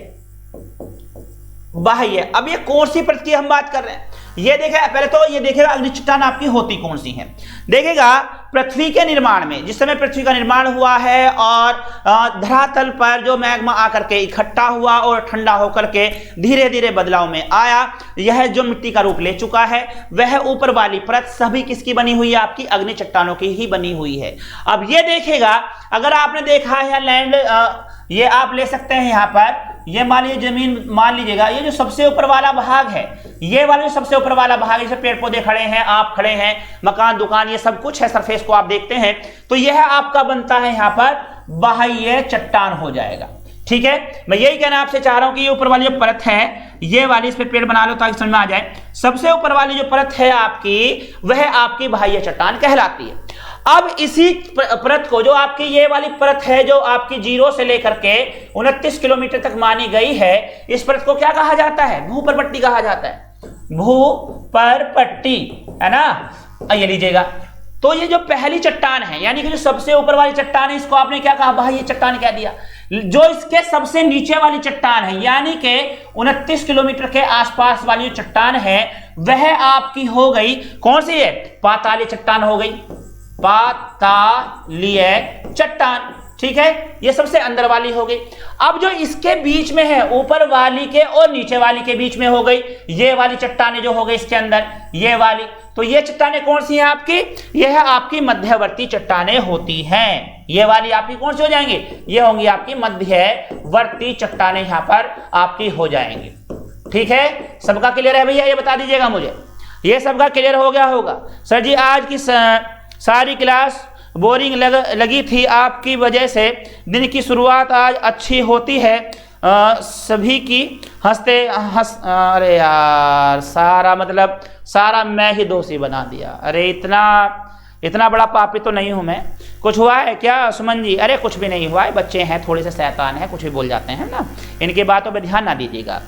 बाह्य। अब ये कौन सी परत की हम बात कर रहे हैं, ये देखेगा, पहले तो ये देखेगा अग्नि चट्टान आपकी होती कौन सी है। देखेगा पृथ्वी के निर्माण में, जिस समय पृथ्वी का निर्माण हुआ है और धरातल पर जो मैग्मा आकर के इकट्ठा हुआ और ठंडा होकर के धीरे धीरे बदलाव में आया, यह जो मिट्टी का रूप ले चुका है, वह ऊपर वाली परत सभी किसकी बनी हुई है, आपकी अग्नि चट्टानों की ही बनी हुई है। अब ये देखेगा, अगर आपने देखा है लैंड, ये आप ले सकते हैं यहां पर, ये मान लीजिए जमीन, मान लीजिएगा ये जो सबसे ऊपर वाला भाग है, ये वाला जो सबसे ऊपर वाला भाग है, जैसे पेड़ पौधे खड़े हैं, आप खड़े हैं, मकान दुकान ये सब कुछ है, सरफेस को आप देखते हैं, तो यह आपका बनता है यहां पर बाह्य चट्टान हो जाएगा, ठीक है। मैं यही कहना आपसे चाह रहा हूं कि ये ऊपर वाली जो परत है, ये वाली, इस पे पेड़ बना लो ताकि समझ में आ जाए, सबसे ऊपर वाली जो परत है आपकी, वह आपकी बाह्य चट्टान कहलाती है। अब इसी परत को, जो आपकी ये वाली परत है जो आपकी 0 से लेकर के 29 किलोमीटर तक मानी गई है, इस परत को क्या कहा जाता है? भूपरपट्टी कहा जाता है, भूपरपट्टी, है ना। ये लीजिएगा, तो ये जो पहली चट्टान है, यानी कि जो सबसे ऊपर वाली चट्टान है, इसको आपने क्या कहा भाई? ये चट्टान कह दिया। जो इसके सबसे नीचे वाली चट्टान है, यानी कि 29 किलोमीटर के आसपास वाली जो चट्टान है, वह आपकी हो गई कौन सी है? पाताली चट्टान हो गई, पातालीय चट्टान, ठीक है। ये सबसे अंदर वाली हो गई। अब जो इसके बीच में है, ऊपर वाली के और नीचे वाली के बीच में हो गई ये वाली चट्टानें जो हो गई इसके अंदर, ये वाली। तो ये चट्टानें कौन सी हैं आपकी? यह आपकी मध्यवर्ती चट्टानें होती हैं। ये वाली आपकी कौन सी हो जाएंगी? ये होंगी आपकी मध्यवर्ती चट्टानें, यहां पर आपकी हो जाएंगी। ठीक है, सबका क्लियर है भैया? ये बता दीजिएगा मुझे, ये सबका क्लियर हो गया होगा। सर जी आज की सारी क्लास बोरिंग लगी थी, आपकी वजह से दिन की शुरुआत आज अच्छी होती है। सभी की अरे यार, सारा मैं ही दोषी बना दिया। अरे इतना बड़ा पापी तो नहीं हूं मैं। कुछ हुआ है क्या सुमन जी? अरे कुछ भी नहीं हुआ है, बच्चे हैं, थोड़े से शैतान हैं, कुछ भी बोल जाते हैं ना, इनकी बातों पर ध्यान ना दीजिएगा।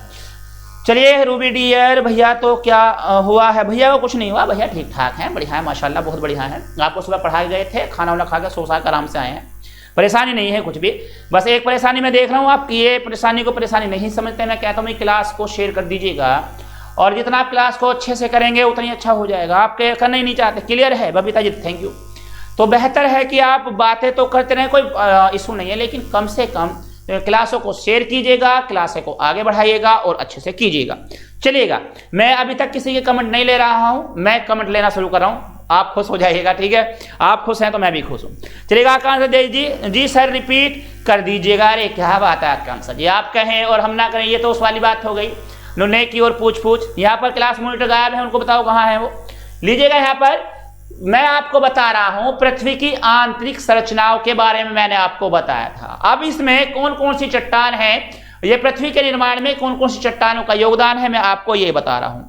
चलिए रूबी डियर भैया, तो क्या हुआ है भैया? वो कुछ नहीं हुआ भैया, ठीक ठाक है, बढ़िया है, माशाल्लाह, बहुत बढ़िया है। आपको सुबह पढ़ाए गए थे, खाना वाना खा कर सो सा कर आराम से आए हैं, परेशानी नहीं है कुछ भी। बस एक परेशानी मैं देख रहा हूँ, आप ये परेशानी को परेशानी नहीं समझते। मैं कहता हूँ क्लास को शेयर कर दीजिएगा, और जितना आप क्लास को अच्छे से करेंगे उतना ही अच्छा हो जाएगा। आप करना ही नहीं चाहते, क्लियर है बबीता जी? Thank you. तो बेहतर है कि आप बातें तो करते रहें, कोई इशू नहीं है, लेकिन कम से कम क्लासों को शेयर कीजिएगा, क्लासों को आगे बढ़ाइएगा और अच्छे से कीजिएगा। चलिएगा, मैं अभी तक किसी के कमेंट नहीं ले रहा हूं, मैं कमेंट लेना शुरू कर रहा हूं, आप खुश हो जाइएगा। ठीक है, आप खुश हैं तो मैं भी खुश हूं। चलिएगा, आकांक्षा देवी जी सर रिपीट कर दीजिएगा। अरे क्या बात है आकांक्षा जी, आप कहें और हम ना करें, ये तो उस वाली बात हो गई। नुन्ने की और पूछ यहाँ पर क्लास मॉनिटर गायब है, उनको बताओ कहाँ है वो। लीजिएगा, यहाँ पर मैं आपको बता रहा हूं पृथ्वी की आंतरिक संरचनाओं के बारे में मैंने आपको बताया था। अब इसमें कौन कौन सी चट्टान है, ये पृथ्वी के निर्माण में कौन कौन सी चट्टानों का योगदान है, मैं आपको ये बता रहा हूं।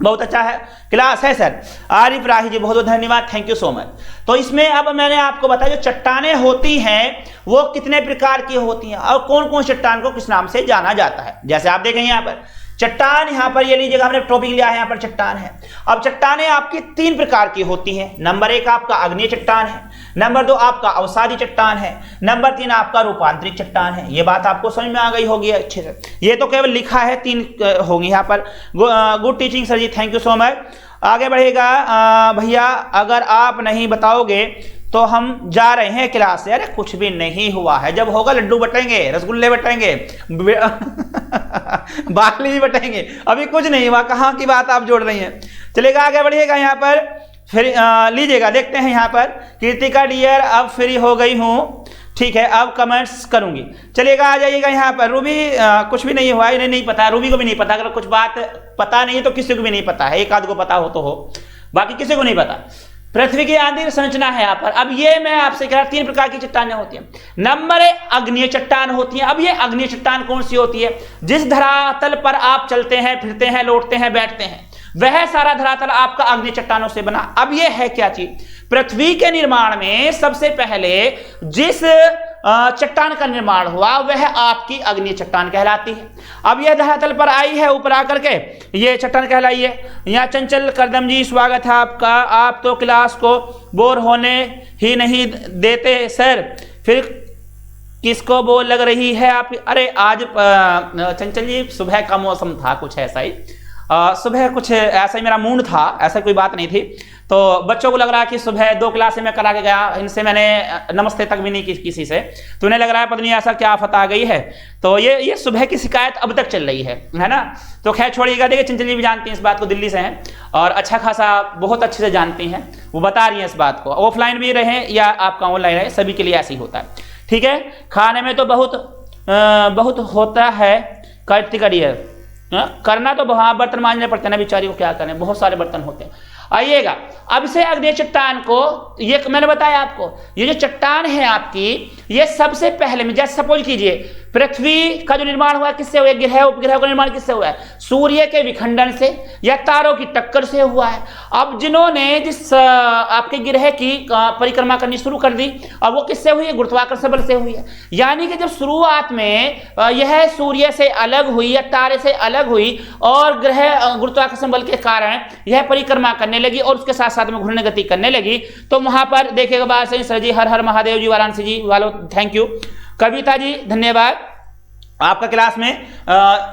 बहुत अच्छा है क्लास है सर। आरिफ राही जी बहुत बहुत धन्यवाद, थैंक यू सो मच। तो इसमें अब मैंने आपको बताया जो चट्टानें होती हैं वो कितने प्रकार की होती हैं और कौन कौन चट्टान को किस नाम से जाना जाता है। जैसे आप देखेंगे यहाँ पर चट्टान, यहाँ पर ये लीजिएगा, हमने टॉपिक लिया है, यहाँ पर चट्टान है। अब चट्टानें आपकी 3 प्रकार की होती हैं। नंबर 1 आपका आग्नेय चट्टान है, नंबर 2 आपका अवसादी चट्टान है, नंबर 3 आपका रूपांतरित चट्टान है। ये बात आपको समझ में आ गई होगी अच्छे से। ये तो केवल लिखा है, 3 होंगी यहाँ पर। Good teaching sir ji, thank you so much. आगे बढ़ेगा भैया, अगर आप नहीं बताओगे तो हम जा रहे हैं क्लास से। अरे कुछ भी नहीं हुआ है, जब होगा लड्डू बटेंगे, रसगुल्ले बटेंगे, बाकली भी बटेंगे, अभी कुछ नहीं हुआ। कहाँ की बात आप जोड़ रही हैं। चलेगा, आगे बढ़िएगा यहाँ पर। फिर लीजिएगा, देखते हैं यहाँ पर कीर्तिका डियर, अब फ्री हो गई हूँ, ठीक है, अब कमेंट्स करूंगी। चलिएगा, आ जाइएगा यहाँ पर। रूबी कुछ भी नहीं हुआ, इन्हें नहीं पता, रूबी को भी नहीं पता। अगर कुछ बात पता नहीं है तो किसी को भी नहीं पता है, एक आध को पता हो तो हो, बाकी किसी को नहीं पता। पृथ्वी की आंतरिक संरचना है यहाँ पर। अब ये मैं आपसे कह रहा, 3 प्रकार की चट्टानें होती हैं। नंबर 1 अग्निय चट्टान होती है। अब ये अग्निय चट्टान कौन सी होती है? जिस धरातल पर आप चलते हैं, फिरते हैं, लौटते हैं, बैठते हैं, वह सारा धरातल आपका अग्नि चट्टानों से बना। अब यह है क्या चीज? पृथ्वी के निर्माण में सबसे पहले जिस चट्टान का निर्माण हुआ वह आपकी अग्नि चट्टान कहलाती है। अब यह धरातल पर आई है, ऊपर आकर के ये चट्टान कहलाई है। यहाँ चंचल करदम जी स्वागत है आपका। आप तो क्लास को बोर होने ही नहीं देते सर, फिर किसको बोर लग रही है आप? अरे आज चंचल जी सुबह का मौसम था कुछ ऐसा ही, सुबह कुछ ऐसा ही मेरा मूड था, ऐसा कोई बात नहीं थी। तो बच्चों को लग रहा है कि सुबह 2 क्लासें मैं करा के गया, इनसे मैंने नमस्ते तक भी नहीं की किसी से, तो उन्हें लग रहा है पता नहीं ऐसा क्या आफत आ गई है। तो ये सुबह की शिकायत अब तक चल रही है ना। तो खैर छोड़िएगा। देखिए चंचल जी भी जानती हैं इस बात को, दिल्ली से हैं और अच्छा खासा बहुत अच्छे से जानती हैं, वो बता रही हैं इस बात को। ऑफलाइन भी रहे या आपका ऑनलाइन रहे, सभी के लिए ऐसे ही होता है, ठीक है। खाने में तो बहुत होता है कार्तिक, करना तो वहां बर्तन मांजने पड़ते हैं ना बेचारी को, क्या करें, बहुत सारे बर्तन होते हैं। आइएगा, अब से अग्नि चट्टान को, ये मैंने बताया आपको, ये जो चट्टान है आपकी, ये सबसे पहले में, जैसे सपोज कीजिए पृथ्वी का जो निर्माण हुआ है किससे हुआ है? ग्रह उपग्रह का निर्माण किससे हुआ है? सूर्य के विखंडन से या तारों की टक्कर से हुआ है। अब जिन्होंने जिस आपके ग्रह की परिक्रमा करनी शुरू कर दी, अब वो किससे हुई है? गुरुत्वाकर्षण बल से हुई है। यानी कि जब शुरुआत में यह सूर्य से अलग हुई या तारे से अलग हुई और ग्रह गुरुत्वाकर्षण बल के कारण यह परिक्रमा करने लगी और उसके साथ साथ में घूर्णन गति करने लगी, तो वहां पर देखिएगा बात सही सर जी, हर हर महादेव जी, वाराणसी जी वालों थैंक यू, कविता जी धन्यवाद, आपका क्लास में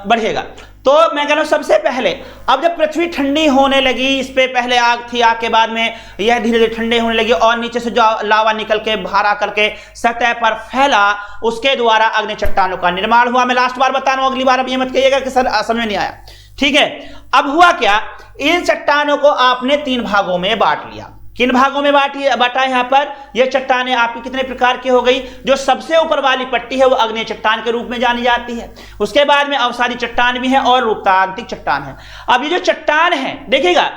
बढ़ेगा। तो मैं कह रहा हूं सबसे पहले अब जब पृथ्वी ठंडी होने लगी, इस पे पहले आग थी, आग के बाद में यह धीरे धीरे ठंडे होने लगी और नीचे से जो लावा निकल के बाहर आकर के सतह पर फैला, उसके द्वारा अग्नि चट्टानों का निर्माण हुआ। मैं लास्ट बार बता रहा हूं, अगली बार अब ये मत कहिएगा कि सर समझ में नहीं आया, ठीक है। अब हुआ क्या, इन चट्टानों को आपने 3 भागों में बांट लिया। किन भागों में बांटा यहाँ पर? ये चट्टानें आपकी कितने प्रकार की हो गई? जो सबसे ऊपर वाली पट्टी है वो अग्नेय चट्टान के रूप में जानी जाती है। उसके बाद में अवसादी चट्टान भी है और रूपतांत्रिक चट्टान है। अब ये जो चट्टान है देखिएगा,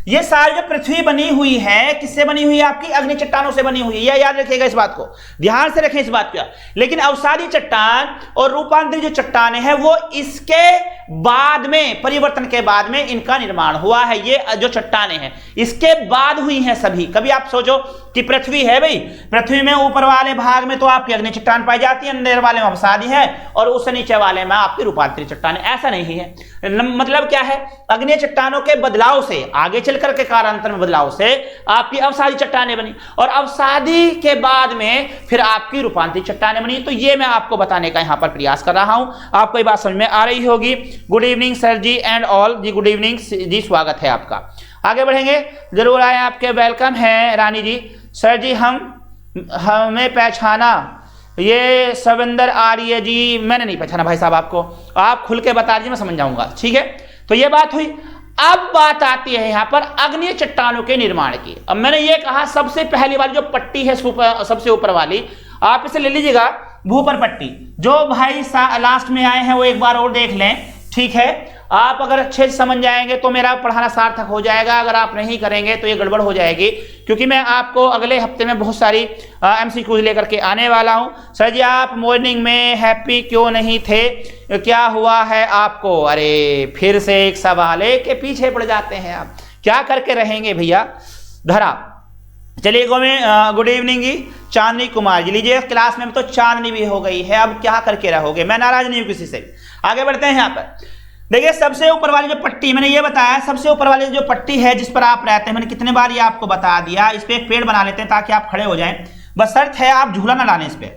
ये सारी जो पृथ्वी बनी हुई है किससे बनी हुई है? आपकी अग्नि चट्टानों से बनी हुई है। यह याद रखिएगा, इस बात को ध्यान से रखें इस बात का। लेकिन अवसादी चट्टान और रूपांतरित जो चट्टानें हैं वो इसके बाद में, परिवर्तन के बाद में इनका निर्माण हुआ है। ये जो चट्टानें हैं इसके बाद हुई हैं सभी। कभी आप सोचो कि पृथ्वी है भाई, पृथ्वी में ऊपर वाले भाग में तो आपकी अग्नि चट्टान पाई जाती है, अंदर वाले में अवसादी है और उससे नीचे वाले में आपकी रूपांतरित चट्टान। ऐसा नहीं है। मतलब क्या है? अग्नि चट्टानों के बदलाव से, आगे चलकर के कालांतर में बदलाव से आपकी अवसादी चट्टानें बनी और अवसादी के बाद में फिर आपकी रूपांतरित चट्टानें बनी। तो ये मैं आपको बताने का यहां पर प्रयास कर रहा हूं। आपको ये बात समझ में आ रही होगी। Good evening sir ji and all ji, good evening ji, स्वागत है आपका। आगे बढ़ेंगे, जरूर आए, आपके वेलकम है रानी जी। सर जी हमें पहचाना, ये सविंदर आर्य जी, मैंने नहीं पहचाना भाई साहब आपको, आप खुल के बता दीजिए, मैं समझ जाऊंगा, ठीक है। तो ये बात हुई। अब बात आती है यहां पर अग्नि चट्टानों के निर्माण की। अब मैंने ये कहा सबसे पहली वाली जो पट्टी है सबसे ऊपर वाली, आप इसे ले लीजिएगा, भूपर पट्टी। जो भाई लास्ट में आए हैं वो एक बार और देख लें, ठीक है। आप अगर अच्छे से समझ जाएंगे तो मेरा पढ़ाना सार्थक हो जाएगा, अगर आप नहीं करेंगे तो ये गड़बड़ हो जाएगी, क्योंकि मैं आपको अगले हफ्ते में बहुत सारी MCQ लेकर के आने वाला हूं। सर जी आप मॉर्निंग में हैप्पी क्यों नहीं थे, क्या हुआ है आपको? अरे फिर से एक सवाल है कि पीछे पड़ जाते हैं आप, क्या करके रहेंगे भैया? धरा चलिए गुड इवनिंग जी, चांदनी कुमार जी लीजिए, क्लास में तो चांदनी भी हो गई है, अब क्या करके रहोगे? मैं नाराज नहीं हूं किसी से। आगे बढ़ते हैं। यहाँ पर देखिए सबसे ऊपर वाली जो पट्टी, मैंने ये बताया सबसे ऊपर वाली जो पट्टी है जिस पर आप रहते हैं, मैंने कितने बार ये आपको बता दिया। इस पे एक पेड़ बना लेते हैं ताकि आप खड़े हो जाएं, बस शर्त है आप झूला ना डालें इस पे,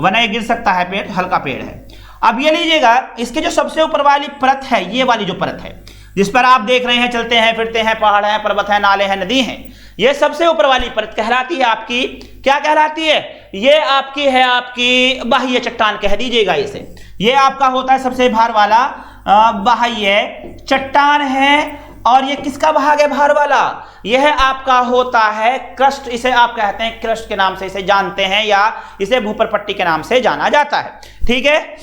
वरना ये गिर सकता है पेड़, हल्का पेड़ है। अब ये लीजिएगा, इसके जो सबसे ऊपर वाली परत है, ये वाली जो परत है जिस पर आप देख रहे हैं चलते हैं फिरते हैं, पहाड़ है, पर्वत है, नाले हैं, नदी हैं, ये सबसे ऊपर वाली परत कहलाती है आपकी, क्या कहलाती है? ये आपकी है आपकी बाह्य चट्टान कह दीजिएगा इसे। ये आपका होता है सबसे भार वाला बाह्य चट्टान है। और ये किसका भाग है भार वाला? यह आपका होता है क्रस्ट, इसे आप कहते हैं क्रस्ट के नाम से इसे जानते हैं, या इसे भूपर पट्टी के नाम से जाना जाता है, ठीक है।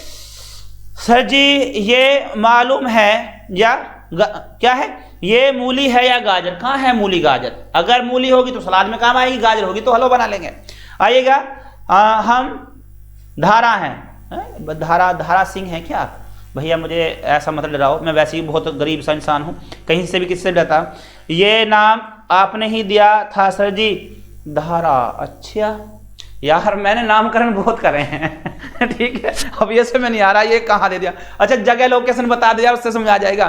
सर जी ये मालूम है या क्या है? ये मूली है या गाजर? कहाँ है मूली गाजर? अगर मूली होगी तो सलाद में काम आएगी, गाजर होगी तो हलवा बना लेंगे। आइएगा, हम धारा हैं, धारा सिंह है क्या आप? भैया मुझे ऐसा मत डराओ, मैं वैसे ही बहुत गरीब सा इंसान हूँ, कहीं से भी किससे डरता। ये नाम आपने ही दिया था सर जी, धारा। अच्छा यार मैंने नामकरण बहुत करे हैं ठीक है, अब ये से मैं नहीं आ रहा ये कहाँ दे दिया। अच्छा जगह लोकेशन बता दिया, उससे समझ आ जाएगा।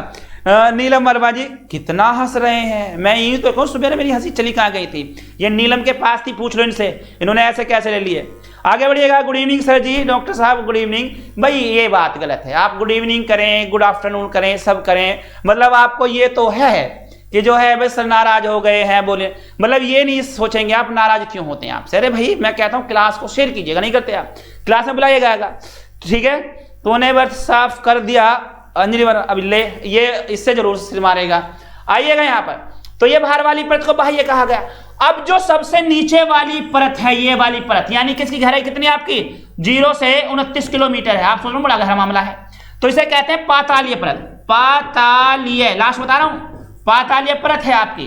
नीलम वर्मा जी कितना हंस रहे हैं, मैं यूं तो कहूँ सुबह मेरी हंसी चली कहाँ गई थी? ये नीलम के पास थी, पूछ लो इनसे, इन्होंने ऐसे कैसे ले लिए। आगे बढ़िएगा। गुड इवनिंग सर जी, डॉक्टर साहब गुड इवनिंग। भाई ये बात गलत है, आप गुड इवनिंग करें, गुड आफ्टरनून करें, सब करें, मतलब आपको ये तो है कि जो है बस नाराज हो गए हैं बोले, मतलब ये नहीं सोचेंगे आप नाराज क्यों होते हैं आपसे। अरे भाई मैं कहता हूँ क्लास को शेयर कीजिएगा, नहीं करते आप, क्लास में बुलाइएगा, ठीक है। तूने बर्थ साफ कर दिया अंजलि, अब ले ये इससे जरूर सिर मारेगा। आइएगा यहाँ पर, तो ये बाहर वाली परत को बाह्य कहा गया। अब जो सबसे नीचे वाली परत है, ये वाली परत, यानी किसकी गहराई कितनी आपकी? 0 से 29 किलोमीटर है। आप सोच लो बड़ा गहरा मामला है, तो इसे कहते हैं पातालीय परत। पातालीय, लास्ट बता रहा हूं, पातालीय परत है आपकी,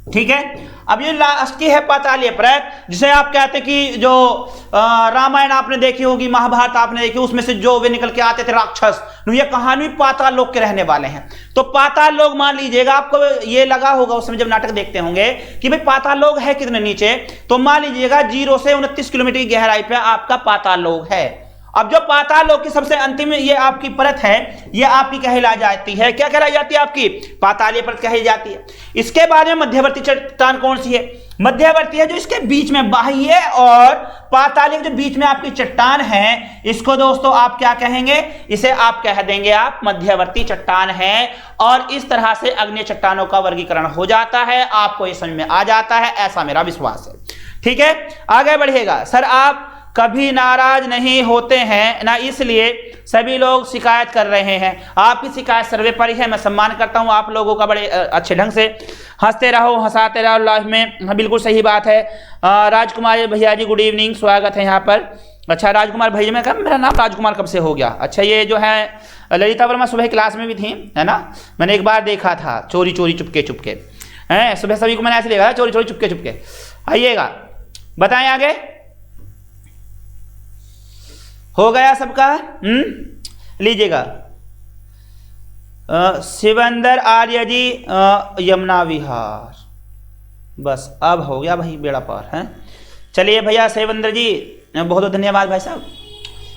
ठीक है। अब ये लास्ट की है पातालीय परत, जिसे आप कहते हैं कि जो रामायण आपने देखी होगी, महाभारत आपने देखी, उसमें से जो वे निकल के आते थे राक्षस, ये कहानी पाताल लोक के रहने वाले हैं। तो पाताल लोक मान लीजिएगा, आपको ये लगा होगा उस समय जब नाटक देखते होंगे कि भाई पाताल लोक है कितने नीचे, तो मान लीजिएगा 0 से 29 किलोमीटर की गहराई पे आपका पाताल लोक है। अब जो पाताल लोक की सबसे अंतिम ये आपकी परत है, ये आपकी कहला जाती है, क्या कहलाई जाती है? आपकी पातालीय परत कही जाती है। इसके बाद में मध्यवर्ती चट्टान कौन सी है? मध्यवर्ती है जो इसके बीच में बाह्य और पातालीय जो बीच में आपकी चट्टान है, इसको दोस्तों आप क्या कहेंगे? इसे आप कह देंगे आप मध्यवर्ती चट्टान है। और इस तरह से अग्नि चट्टानों का वर्गीकरण हो जाता है, आपको ये समझ में आ जाता है, ऐसा मेरा विश्वास है। ठीक है, आगे बढ़िएगा। सर आप कभी नाराज नहीं होते हैं ना, इसलिए सभी लोग शिकायत कर रहे हैं। आपकी शिकायत सर्वे पर ही है, मैं सम्मान करता हूं आप लोगों का बड़े अच्छे ढंग से। हंसते रहो, हंसाते रहो लाइफ में। हाँ बिल्कुल सही बात है। राजकुमार भैया जी गुड इवनिंग, स्वागत है यहाँ पर। अच्छा राजकुमार भैया, मैं कहा मेरा नाम राजकुमार कब से हो गया? अच्छा ये जो है ललिता वर्मा सुबह क्लास में भी थी, है ना, मैंने एक बार देखा था चोरी चोरी चुपके चुपके, हैं सुबह सभी को मैंने ऐसे देखा चोरी चोरी चुपके चुपके। आइएगा, बताएं आगे। हो गया सबका? लीजिएगा। शिवेंद्र आर्य जी यमुना विहार, बस अब हो गया भाई बेड़ा पार है। चलिए भैया शिवेंद्र जी बहुत बहुत धन्यवाद भाई साहब,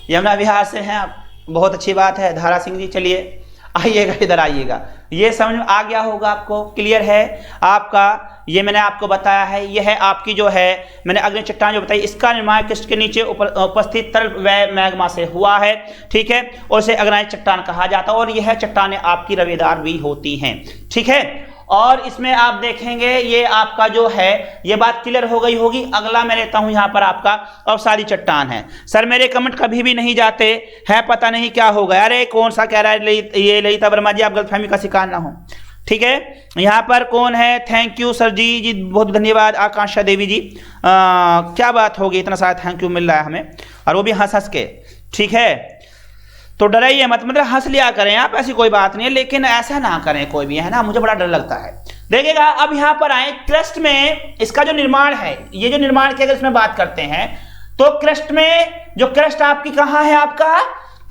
यमुना विहार से हैं आप, बहुत अच्छी बात है। धारा सिंह जी चलिए आइएगा, इधर आइएगा। ये समझ में आ गया होगा आपको, क्लियर है आपका? ये मैंने आपको बताया है, यह है आपकी जो है मैंने अग्नि चट्टान जो बताई, इसका निर्माण कृष्ण के नीचे उपस्थित तरल व मैग्मा से हुआ है। ठीक है, और इसे अग्नि चट्टान कहा जाता है, और यह चट्टानें आपकी रवेदार भी होती हैं। ठीक है, और इसमें आप देखेंगे ये आपका जो है ये बात क्लियर हो गई होगी। अगला मैं लेता हूं यहाँ पर आपका अवसादी चट्टान है। सर मेरे कमेंट कभी भी नहीं जाते हैं, पता नहीं क्या हो गया। अरे कौन सा कह रहा है ये ललिता वर्मा जी, आप गलतफहमी का शिकार ना हो। ठीक है, यहाँ पर कौन है? थैंक यू सर जी बहुत धन्यवाद। आकांक्षा देवी जी, क्या बात होगी, इतना सारा थैंक यू मिल रहा है हमें, और वो भी हंस हंस के। ठीक है, तो डराइए मत, मतलब हंस लिया करें आप, ऐसी कोई बात नहीं है, लेकिन ऐसा ना करें कोई भी, है ना, मुझे बड़ा डर लगता है। देखिएगा अब यहाँ पर आए, क्रस्ट में इसका जो निर्माण है, ये जो निर्माण की अगर इसमें बात करते हैं तो क्रस्ट में जो क्रस्ट आपकी कहाँ है, आपका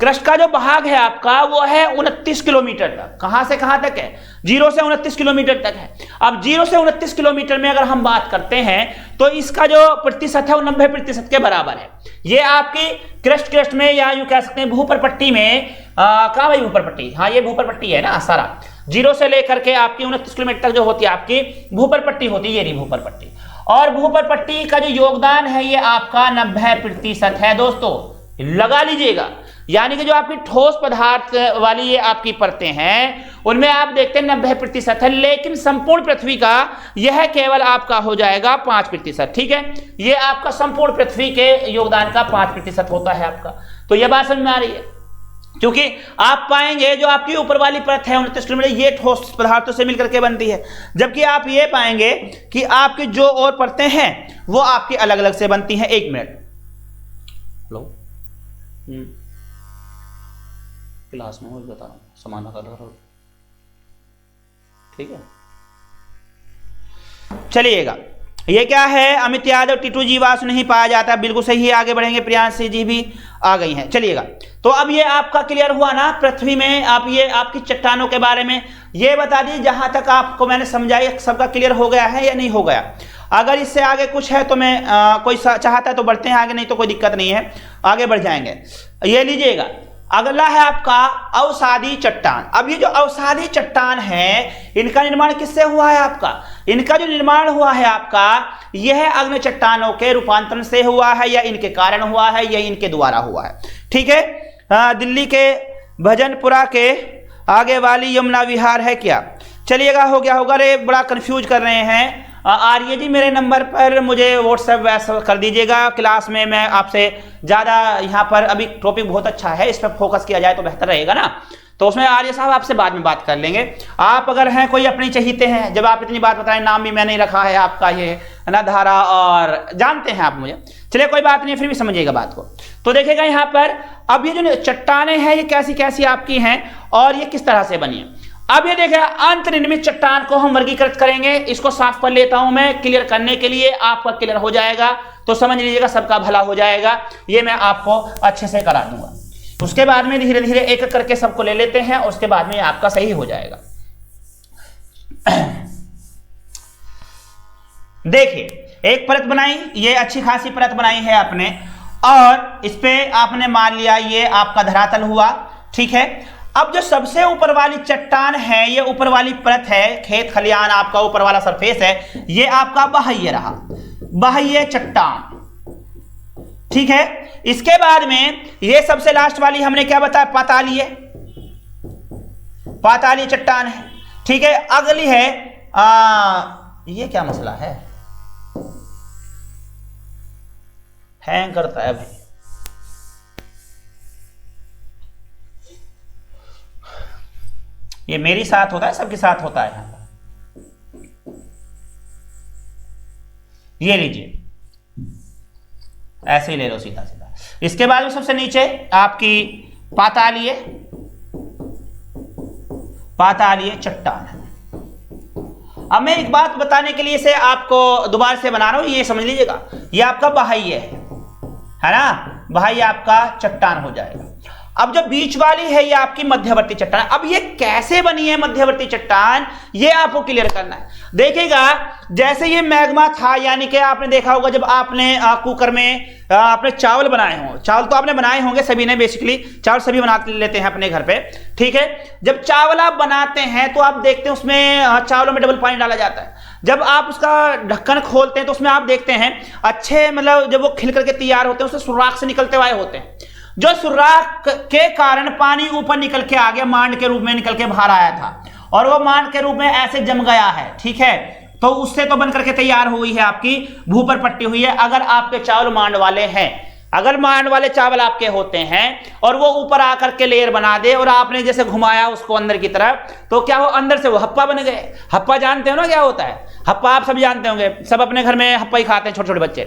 क्रस्ट का जो भाग है आपका वो है 29 किलोमीटर तक। कहां से कहां तक है? 0 से 29 किलोमीटर तक है। अब 0 से 29 किलोमीटर में अगर हम बात करते हैं तो इसका जो प्रतिशत है वो 90% के बराबर है। ये आपकी क्रस्ट में, या यूं कह सकते हैं भूपर पट्टी में, कहां भाई भूपर पट्टी? हाँ ये भूपर पट्टी है ना सारा, 0 से लेकर के आपकी 29 किलोमीटर तक जो होती है आपकी भूपर पट्टी होती है, ये रही भूपर पट्टी। और भूपर पट्टी का जो योगदान है ये आपका 90% है दोस्तों, लगा लीजिएगा। यानी कि जो आपकी ठोस पदार्थ वाली ये आपकी परतें हैं उनमें आप देखते हैं 90% है, लेकिन संपूर्ण पृथ्वी का यह केवल आपका हो जाएगा 5%। ठीक है, ये आपका संपूर्ण पृथ्वी के योगदान का 5% होता है आपका। तो यह बात समझ में आ रही है, क्योंकि आप पाएंगे जो आपकी ऊपर वाली परत है 29 किलोमीटर, ये ठोस पदार्थों से मिलकर के बनती है, जबकि आप ये पाएंगे कि आपकी जो और परतें हैं वो आपकी अलग अलग से बनती हैं। 1 मिनट, लो क्लास में बता रहा हूं, समान कर, ठीक है। चलिएगा, ये क्या है? अमित यादव टीटू जीवाश्म नहीं पाया जाता, बिल्कुल सही है। आगे बढ़ेंगे, प्रियांशी जी भी आ गई हैं। चलिएगा, तो अब ये आपका क्लियर हुआ ना पृथ्वी में आप ये आपकी चट्टानों के बारे में। ये बता दीजिए जहां तक आपको मैंने समझाया सबका क्लियर हो गया है या नहीं हो गया? अगर इससे आगे कुछ है तो मैं कोई चाहता है तो बढ़ते हैं आगे, नहीं तो कोई दिक्कत नहीं है, आगे बढ़ जाएंगे। ये लीजिएगा, अगला है आपका अवसादी चट्टान। अब ये जो अवसादी चट्टान है इनका निर्माण किससे हुआ है आपका? इनका जो निर्माण हुआ है आपका यह अग्नि चट्टानों के रूपांतरण से हुआ है, या इनके कारण हुआ है, या इनके द्वारा हुआ है। ठीक है, दिल्ली के भजनपुरा के आगे वाली यमुना विहार है क्या? चलिएगा, हो गया होगा। अरे बड़ा कंफ्यूज कर रहे हैं। आर्य जी मेरे नंबर पर मुझे व्हाट्सएप कर दीजिएगा, क्लास में मैं आपसे ज़्यादा यहाँ पर अभी टॉपिक बहुत अच्छा है, इस पर फोकस किया जाए तो बेहतर रहेगा ना, तो उसमें आर्य साहब आपसे बाद में बात कर लेंगे। आप अगर हैं कोई अपनी चाहते हैं, जब आप इतनी बात बताएं, नाम भी मैंने रखा है आपका ये है ना धारा, और जानते हैं आप मुझे, चलिए कोई बात नहीं, फिर भी समझिएगा बात को। तो देखिएगा यहाँ पर अब ये जो चट्टानें हैं ये कैसी कैसी आपकी हैं और ये किस तरह से बनी है। अब ये देखिए अंतर्निर्मित चट्टान को हम वर्गीकृत करेंगे। इसको साफ कर लेता हूं मैं क्लियर करने के लिए, आपका क्लियर हो जाएगा तो समझ लीजिएगा, सबका भला हो जाएगा। ये मैं आपको अच्छे से करा दूंगा। उसके बाद में धीरे धीरे एक एक करके सबको ले लेते हैं, उसके बाद में आपका सही हो जाएगा। देखिए एक परत बनाई, ये अच्छी खासी परत बनाई है आपने, और इस पे आपने मान लिया ये आपका धरातल हुआ, ठीक है। अब जो सबसे ऊपर वाली चट्टान है, ये ऊपर वाली परत है, खेत खलियान आपका ऊपर वाला सरफेस है, ये आपका बाह्य रहा, बाह्य चट्टान, ठीक है। इसके बाद में ये सबसे लास्ट वाली हमने क्या बताया, पातालीय, पातालीय चट्टान है, ठीक है। अगली है ये क्या मसला है, हैंग करता है भाई, ये मेरी साथ होता है, सबके साथ होता है। ये लीजिए, ऐसे ही ले लो सीधा सीधा। इसके बाद में सबसे नीचे आपकी पातालीय, पातालीय चट्टान है। अब मैं एक बात बताने के लिए इसे आपको दोबारा से बना रहा हूं, ये समझ लीजिएगा, ये आपका बाह्य है ना, बाह्य आपका चट्टान हो जाएगा। अब जो बीच वाली है ये आपकी मध्यवर्ती चट्टान। अब ये कैसे बनी है मध्यवर्ती चट्टान, ये आपको क्लियर करना है। देखिएगा जैसे ये मैग्मा था, यानी कि आपने देखा होगा जब आपने कुकर में आपने चावल बनाए हों, चावल तो आपने बनाए होंगे सभी ने, बेसिकली चावल सभी बना लेते हैं अपने घर पे, ठीक है। जब चावल आप बनाते हैं तो आप देखते हैं उसमें चावलों में डबल पानी डाला जाता है। जब आप उसका ढक्कन खोलते हैं तो उसमें आप देखते हैं अच्छे, मतलब जब वो खिल करके तैयार होते हैं उससे सुराख से निकलते हुए होते हैं। जो सुराख के कारण पानी ऊपर निकल के आ गया, मांड के रूप में निकल के बाहर आया था, और वो मांड के रूप में ऐसे जम गया है, ठीक है। तो उससे तो बन करके तैयार हुई है आपकी भूपर पट्टी हुई है। अगर आपके चावल मांड वाले हैं, अगर मांड वाले चावल आपके होते हैं और वो ऊपर आकर के लेयर बना दे और आपने जैसे घुमाया उसको अंदर की तरफ, तो क्या हो, अंदर से वो हप्पा बन गए। हप्पा जानते हो ना क्या होता है, हप्पा आप सब जानते होंगे, सब अपने घर में हप्पा ही खाते हैं छोटे छोटे बच्चे।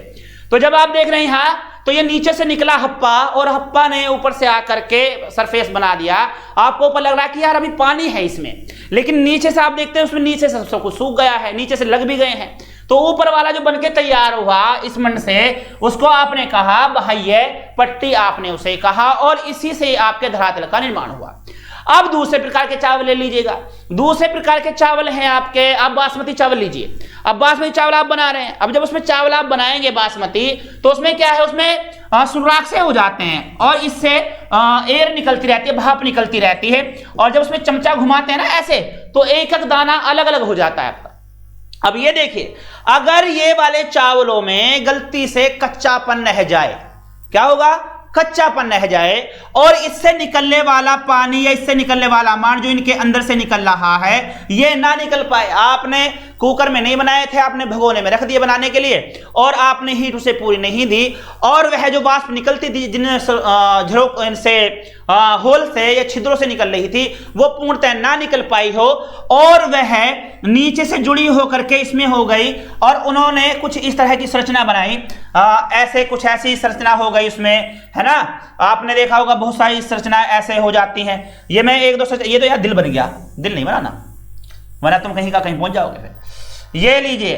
तो जब आप देख रहे हैं यहाँ, तो ये नीचे से निकला हप्पा, और हप्पा ने ऊपर से आकर के सरफेस बना दिया। आपको ऊपर लग रहा है कि यार अभी पानी है इसमें, लेकिन नीचे से आप देखते हैं उसमें नीचे से सब कुछ सूख गया है, नीचे से लग भी गए हैं। तो ऊपर वाला जो बनके तैयार हुआ इस मंड से, उसको आपने कहा बाह्य पट्टी, आपने उसे कहा, और इसी से आपके धरातल का निर्माण हुआ। अब दूसरे प्रकार के चावल ले लीजिएगा। दूसरे प्रकार के चावल हैं आपके, आप बासमती चावल लीजिए। अब बासमती चावल आप बना रहे हैं, अब जब उसमें चावल आप बनाएंगे बासमती, तो उसमें क्या है, उसमें सुराख से हो जाते हैं और इससे एयर निकलती रहती है, भाप निकलती रहती है, और जब उसमें चमचा घुमाते हैं ना ऐसे, तो एक एक दाना अलग अलग हो जाता है आपका। अब ये देखिए, अगर ये वाले चावलों में गलती से कच्चापन रह जाए, क्या होगा, कच्चापन रह जाए, और इससे निकलने वाला पानी या इससे निकलने वाला मांड जो इनके अंदर से निकल रहा है, ये ना निकल पाए। आपने कुकर में नहीं बनाए थे, आपने भगोने में रख दिए बनाने के लिए, और आपने हीट उसे पूरी नहीं दी, और वह जो वाष्प निकलती थी जिन झरोख इनसे होल से या छिद्रों से निकल रही थी, वो पूर्णतः ना निकल पाई हो, और वह नीचे से जुड़ी होकर के इसमें हो गई, और उन्होंने कुछ इस तरह की संरचना बनाई, ऐसे कुछ ऐसी संरचना हो गई उसमें, है ना। आपने देखा होगा बहुत सारी संरचना ऐसे हो जाती हैं। ये मैं एक दो, ये तो यार दिल बन गया, दिल नहीं बनाना वरना तुम कहीं का कहीं पहुंच जाओगे फिर। ये लीजिए,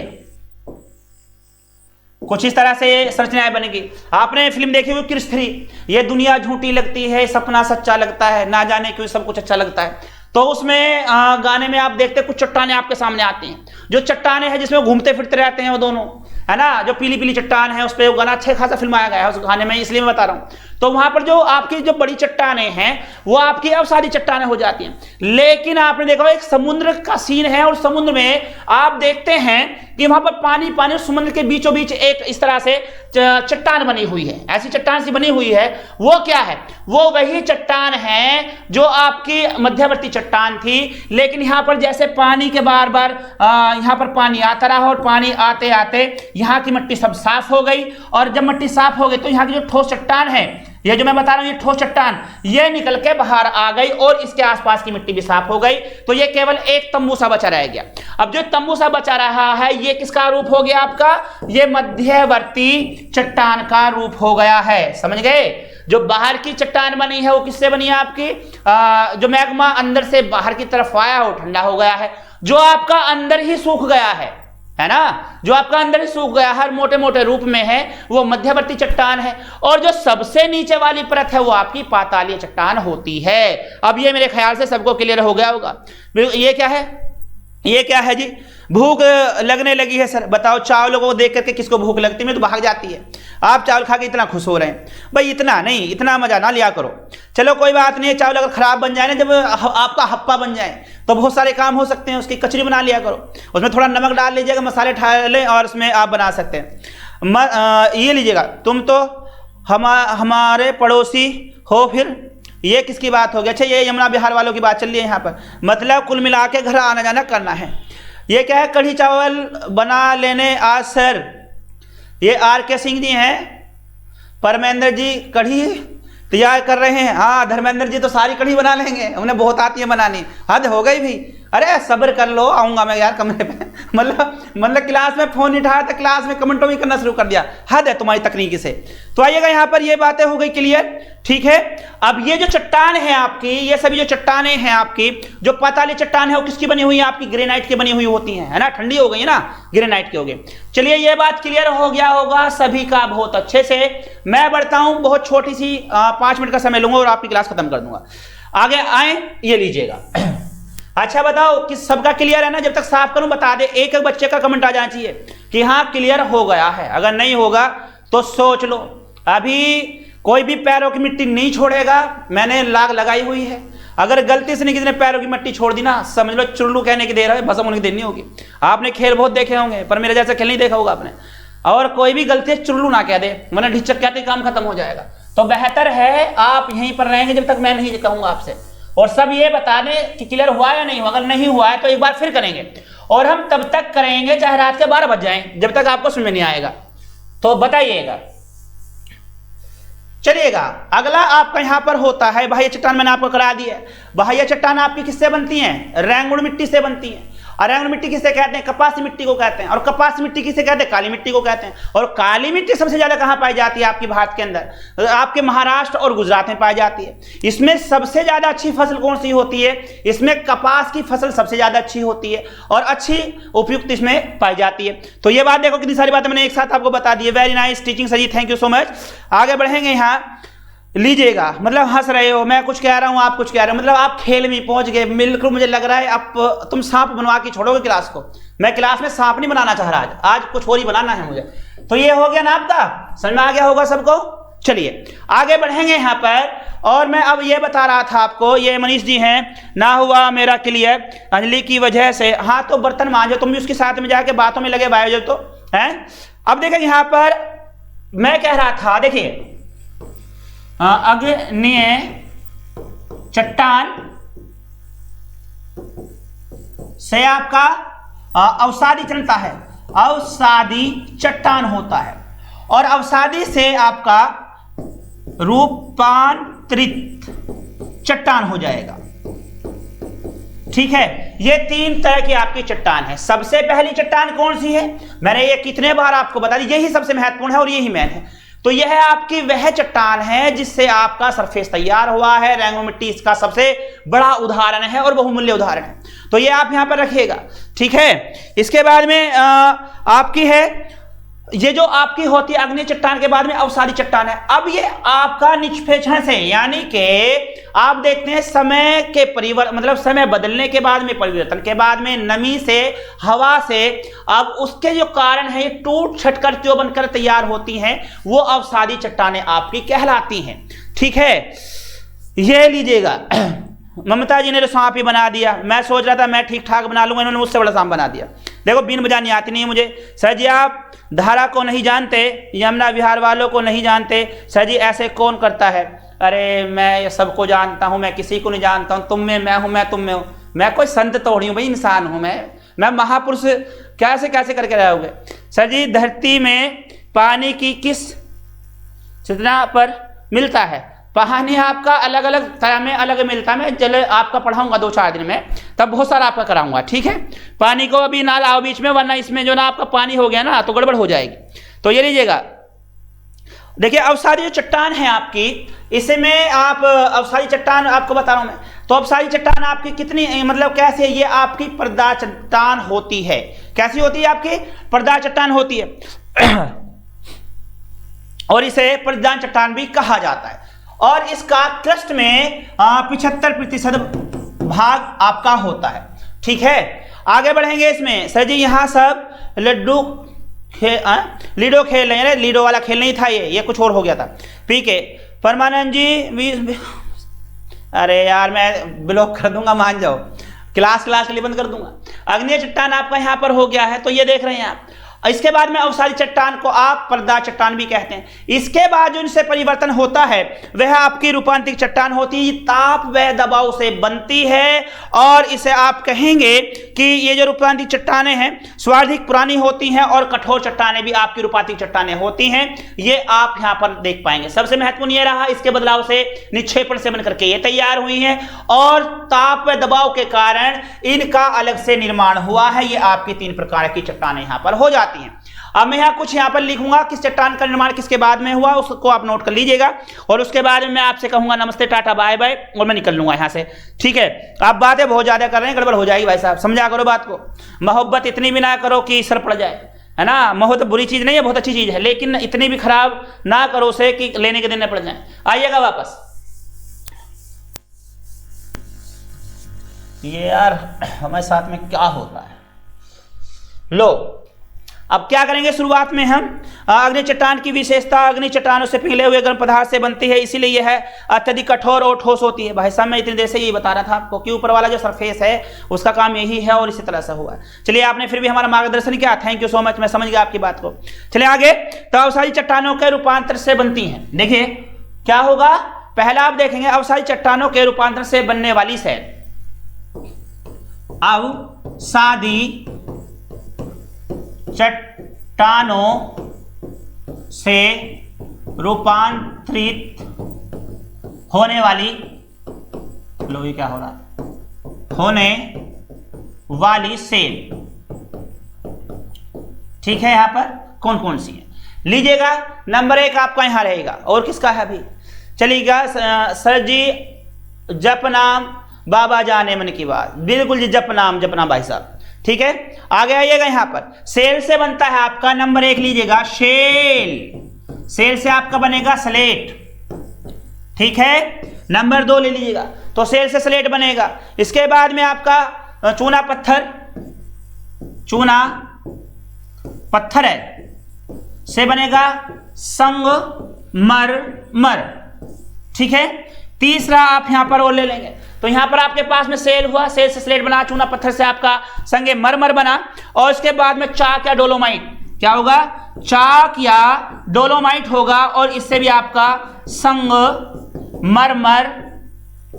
कुछ इस तरह से संरचनाएं बनेगी। आपने फिल्म देखी हुई क्रिस 3, ये दुनिया झूठी लगती है, सपना सच्चा लगता है, ना जाने क्यों सब कुछ अच्छा लगता है। तो उसमें गाने में आप देखते कुछ चट्टानें आपके सामने आती हैं, जो चट्टानें हैं जिसमें घूमते फिरते रहते हैं वो दोनों, है ना, जो पीली पीली चट्टान है, उस पर गाना अच्छा खासा फिल्माया गया है उस गाने में, इसलिए मैं बता रहा हूं। तो वहां पर जो आपकी जो बड़ी चट्टानें हैं वो आपकी अब सारी चट्टानें हो जाती हैं। लेकिन आपने देखा एक समुद्र का सीन है, और समुद्र में आप देखते हैं कि वहां पर पानी पानी, समुद्र के बीचों बीच एक इस तरह से चट्टान बनी हुई है, ऐसी चट्टान सी बनी हुई है। वो क्या है, वो वही चट्टान है जो आपकी मध्यवर्ती चट्टान थी, लेकिन यहां पर जैसे पानी के बार बार यहां पर पानी आता रहा, और पानी आते आते यहाँ की मिट्टी सब साफ हो गई, और जब मिट्टी साफ हो गई तो यहाँ की जो ठोस चट्टान है, ये जो मैं बता रहा हूं, ये ठोस चट्टान, ये निकल के बाहर आ गई, और इसके आसपास की मिट्टी भी साफ हो गई। तो ये केवल एक तंबू सा बचा रह गया। अब जो तंबू सा बचा रहा है, ये किसका रूप हो गया आपका, ये मध्यवर्ती चट्टान का रूप हो गया है, समझ गए। जो बाहर की चट्टान बनी है वो किससे बनी है आपकी, जो मैग्मा अंदर से बाहर की तरफ आया वो ठंडा हो गया है, जो आपका अंदर ही सूख गया है ना, जो आपका अंदर ही सूख गया हर मोटे मोटे रूप में है वो मध्यवर्ती चट्टान है, और जो सबसे नीचे वाली परत है वो आपकी पातालीय चट्टान होती है। अब ये मेरे ख्याल से सबको क्लियर हो गया होगा। ये क्या है, ये क्या है जी, भूख लगने लगी है सर। बताओ चावलों को देख करके किसको भूख लगती है, मैं तो भाग जाती है। आप चावल खा के इतना खुश हो रहे हैं, भाई इतना नहीं, इतना मजा ना लिया करो। चलो कोई बात नहीं, चावल अगर खराब बन जाए ना, जब आपका हप्पा बन जाए तो बहुत सारे काम हो सकते हैं, उसकी कचरी बना लिया करो, उसमें थोड़ा नमक डाल लीजिएगा, मसाले डालें और उसमें आप बना सकते हैं। ये लीजिएगा, तुम तो हमारे पड़ोसी हो, फिर ये किसकी बात हो गई, अच्छा ये यमुना बिहार वालों की बात चल रही है यहाँ पर, मतलब कुल मिला के घर आना जाना करना है। ये क्या है, कढ़ी चावल बना लेने आज सर। ये RK सिंह जी हैं, परमेंद्र जी कढ़ी तैयार कर रहे हैं। हाँ धर्मेंद्र जी तो सारी कढ़ी बना लेंगे, उन्हें बहुत आती है बनानी, हद हो गई भी। अरे सब्र कर लो, आऊंगा मैं यार कमरे पे। मतलब क्लास में फोन नहीं उठाया था, क्लास में कमेंटों भी करना शुरू कर दिया, हद है तुम्हारी तकनीकी से। तो आइएगा यहाँ पर, ये बातें हो गई क्लियर, ठीक है। अब ये जो चट्टान है आपकी, ये सभी जो चट्टानें हैं आपकी, जो पाताली चट्टान है वो किसकी बनी हुई है आपकी, ग्रेनाइट की बनी हुई होती है ना, ठंडी हो गई है ना, ग्रेनाइट की हो गई। चलिए ये बात क्लियर हो गया होगा सभी का बहुत अच्छे से। मैं बढ़ता हूं, बहुत छोटी सी 5 मिनट का समय लूंगा और आपकी क्लास खत्म कर दूंगा। आगे आए, ये लीजिएगा। अच्छा बताओ कि सबका क्लियर है ना, जब तक साफ करूं बता दे, एक एक बच्चे का कमेंट आ जाना चाहिए कि हाँ क्लियर हो गया है। अगर नहीं होगा तो सोच लो, अभी कोई भी पैरों की मिट्टी नहीं छोड़ेगा, मैंने लाग लगाई हुई है। अगर गलती से नहीं किसी ने पैरों की मिट्टी छोड़ दी ना, समझ लो चुल्लू कहने की देर है, भस्म होने की देर नहीं होगी। आपने खेल बहुत देखे होंगे पर मेरे जैसा खेल नहीं देखा होगा आपने, और कोई भी गलती से चुल्लू ना कह दे, वरना ढिचक कहते काम खत्म हो जाएगा। तो बेहतर है आप यहीं पर रहेंगे जब तक मैं नहीं कहूंगा आपसे, और सब ये बता दें कि क्लियर हुआ या नहीं हुआ। अगर नहीं हुआ है तो एक बार फिर करेंगे, और हम तब तक करेंगे चाहे रात के 12 बज जाएं, जब तक आपको समझ में नहीं आएगा। तो बताइएगा, चलिएगा। अगला आपका यहां पर होता है बाह्य चट्टान, मैंने आपको करा दी है। बाह्य चट्टान आपकी किससे बनती हैं, रेंगुण मिट्टी से बनती हैं। और रेंगुण मिट्टी किसे कहते हैं, कपासी मिट्टी को कहते हैं। और कपासी मिट्टी किसे कहते हैं, काली मिट्टी को कहते हैं। और काली मिट्टी सबसे ज्यादा कहां पाई जाती है आपकी भारत के अंदर, आपके महाराष्ट्र और गुजरात में पाई जाती है। इसमें सबसे ज्यादा अच्छी फसल कौन सी होती है, इसमें कपास की फसल सबसे ज्यादा अच्छी होती है और अच्छी उपयुक्त इसमें पाई जाती है। तो ये बात देखो, कितनी सारी बातें मैंने एक साथ आपको बता दी है। Very nice teaching sir ji, thank you so much. आगे बढ़ेंगे, यहाँ लीजिएगा। मतलब हंस रहे हो, मैं कुछ कह रहा हूं आप कुछ कह रहे हो, मतलब आप खेल में पहुंच गए। बिल्कुल मुझे लग रहा है अब तुम सांप बनवा के छोड़ोगे क्लास को। मैं क्लास में सांप नहीं बनाना चाह रहा, आज कुछ और ही बनाना है मुझे। तो ये हो गया ना आपका, समझ में आ गया होगा सबको। चलिए आगे बढ़ेंगे यहाँ पर, और मैं अब ये बता रहा था आपको, ये मनीष जी हैं, ना हुआ मेरा क्लियर अंजलि की वजह से। हाँ तो बर्तन मांजो, तुम भी उसके साथ में जाके बातों में लगे बायो तो है। अब देखें यहाँ पर मैं कह रहा था, देखिए अग्नेय चट्टान से आपका अवसादी चलता है, अवसादी चट्टान होता है, और अवसादी से आपका रूपांतरित चट्टान हो जाएगा। ठीक है, ये 3 तरह की आपकी चट्टान है। सबसे पहली चट्टान कौन सी है, मैंने ये कितने बार आपको बता दी, यही सबसे महत्वपूर्ण है और यही मेन है। तो यह आपकी वह चट्टान है जिससे आपका सरफेस तैयार हुआ है। रेंगुण मिट्टी इसका सबसे बड़ा उदाहरण है और बहुमूल्य उदाहरण है। तो ये आप यहां पर रखिएगा, ठीक है। इसके बाद में आपकी है, ये जो आपकी होती है अग्नि चट्टान के बाद में अवसादी चट्टान है। अब ये आपका निष्पेक्षण से, यानी कि आप देखते हैं समय के परिवर्तन, मतलब समय बदलने के बाद में, परिवर्तन के बाद में, नमी से, हवा से, अब उसके जो कारण है ये टूट छटकर जो बनकर तैयार होती हैं, वो अवसादी चट्टानें आपकी कहलाती हैं। ठीक है, ये लीजिएगा। ममता जी ने तो सांप ही बना दिया, मैं सोच रहा था मैं ठीक ठाक बना लूंगा, इन्होंने मुझसे बड़ा सांप बना दिया। देखो बीन बजानी आती नहीं है मुझे। सर जी आप धारा को नहीं जानते, यमुना विहार वालों को नहीं जानते। सर जी ऐसे कौन करता है? अरे मैं सबको जानता हूं, मैं किसी को नहीं जानता हूं। तुम में मैं हूं, मैं तुम में हूं। मैं कोई संत तोड़ी हूं भाई, इंसान हूं मैं महापुरुष कैसे कैसे करके रहोगे? सर जी धरती में पानी की किस सतह पर मिलता है? पानी आपका अलग अलग तरह में अलग मिलता है। मैं चले आपका पढ़ाऊंगा 2-4 दिन में, तब बहुत सारा आपका कराऊंगा, ठीक है। पानी को अभी ना लाओ बीच में, वरना इसमें जो ना आपका पानी हो गया ना तो गड़बड़ हो जाएगी। तो ये लीजिएगा, देखिए अवसादी जो चट्टान है आपकी, इसे मैं आप अवसादी चट्टान आपको बता रहा हूं मैं। तो अवसादी चट्टान आपकी कितनी मतलब कैसे, ये आपकी पर्दा चट्टान होती है। कैसी होती है? आपकी पर्दा चट्टान होती है और इसे पर्दा चट्टान भी कहा जाता है। और इसका क्रस्ट में 75% भाग आपका होता है। ठीक है, आगे बढ़ेंगे इसमें। सर जी यहाँ सब लीडो खेल रहे हैं। लीडो वाला खेल नहीं था ये कुछ और हो गया था। ठीक है परमानंद जी, अरे यार मैं ब्लॉक कर दूंगा, मान जाओ, क्लास के लिए बंद कर दूंगा। अग्नि चट्टान आपका यहाँ पर हो गया है, तो ये देख रहे हैं आप। इसके बाद में अवसादी चट्टान को आप पर्दा चट्टान भी कहते हैं। इसके बाद जो इनसे परिवर्तन होता है वह आपकी रूपांतरित चट्टान होती है। ताप व दबाव से बनती है और इसे आप कहेंगे कि ये जो रूपांतरित चट्टानें हैं सर्वाधिक पुरानी होती हैं और कठोर चट्टानें भी आपकी रूपांतरित चट्टानें होती हैं। ये आप यहाँ पर देख पाएंगे। सबसे महत्वपूर्ण ये रहा, इसके बदलाव से निक्षेपण से बनकर के ये तैयार हुई हैं और ताप व दबाव के कारण इनका अलग से निर्माण हुआ है। ये आपकी 3 प्रकार की चट्टानें यहाँ पर हो जाती हैं। अब मैं यहाँ कुछ यहाँ पर लिखूंगा किस चट्टान का निर्माण किसके बाद में हुआ, उसको आप नोट कर लीजिएगा और उसके बाद में मैं आपसे कहूंगा नमस्ते टाटा बाय बाय और मैं निकल लूंगा यहाँ से। ठीक है, आप बातें बहुत ज्यादा कर रहे हैं, गड़बड़ हो जाएगी भाई साहब, समझा करो बात को। मोहब्बत इतनी भी ना करो कि सर पड़ जाए, है ना। मोहब्बत बुरी चीज नहीं है, बहुत अच्छी चीज है, लेकिन इतनी भी खराब ना करो उसे कि लेने के दिन न पड़ जाए। आइएगा वापस। ये यार हमारे साथ में क्या होता है। लो अब क्या करेंगे, शुरुआत में हम अग्नि चट्टान की विशेषता। अग्नि चट्टानों से पिघले हुए गर्म पदार्थ से बनती है, इसीलिए यह है अत्यधिक कठोर और ठोस होती है। भाई साहब मैं इतनी देर से यही बता रहा था आपको कि ऊपर वाला जो सरफेस है उसका काम यही है और इसी तरह से हुआ। चलिए आपने फिर भी हमारा मार्गदर्शन किया, थैंक यू सो मच, मैं समझ गया आपकी बात को। चलिए आगे। तो अवसादी चट्टानों के रूपांतर से बनती हैं। देखिए क्या होगा, पहला आप देखेंगे अवसादी चट्टानों के रूपांतर से बनने वाली सेल। अवसादी चट्टानों से रूपांतरित होने वाली, लो ये क्या हो रहा, होने वाली सेल। ठीक है, यहां पर कौन कौन सी है लीजिएगा। नंबर 1 आपका यहां रहेगा, और किसका है अभी चलिएगा। सर जी जप नाम बाबा जाने मन की बात, बिल्कुल जी जप नाम भाई साहब। ठीक है, आगे आइएगा। यहां पर सेल से बनता है आपका, नंबर 1 लीजिएगा शेल। सेल से आपका बनेगा स्लेट। ठीक है, नंबर 2 ले लीजिएगा, तो सेल से स्लेट बनेगा। इसके बाद में आपका चूना पत्थर, चूना पत्थर है से बनेगा संगमरमर। ठीक है, तीसरा आप यहां पर और ले लेंगे, तो यहां पर आपके पास में सेल हुआ, सेल से स्लेट बना, चूना पत्थर से आपका संगे मरमर बना, और इसके बाद में चाक या डोलोमाइट, क्या होगा, चाक या डोलोमाइट होगा, और इससे भी आपका संगमरमर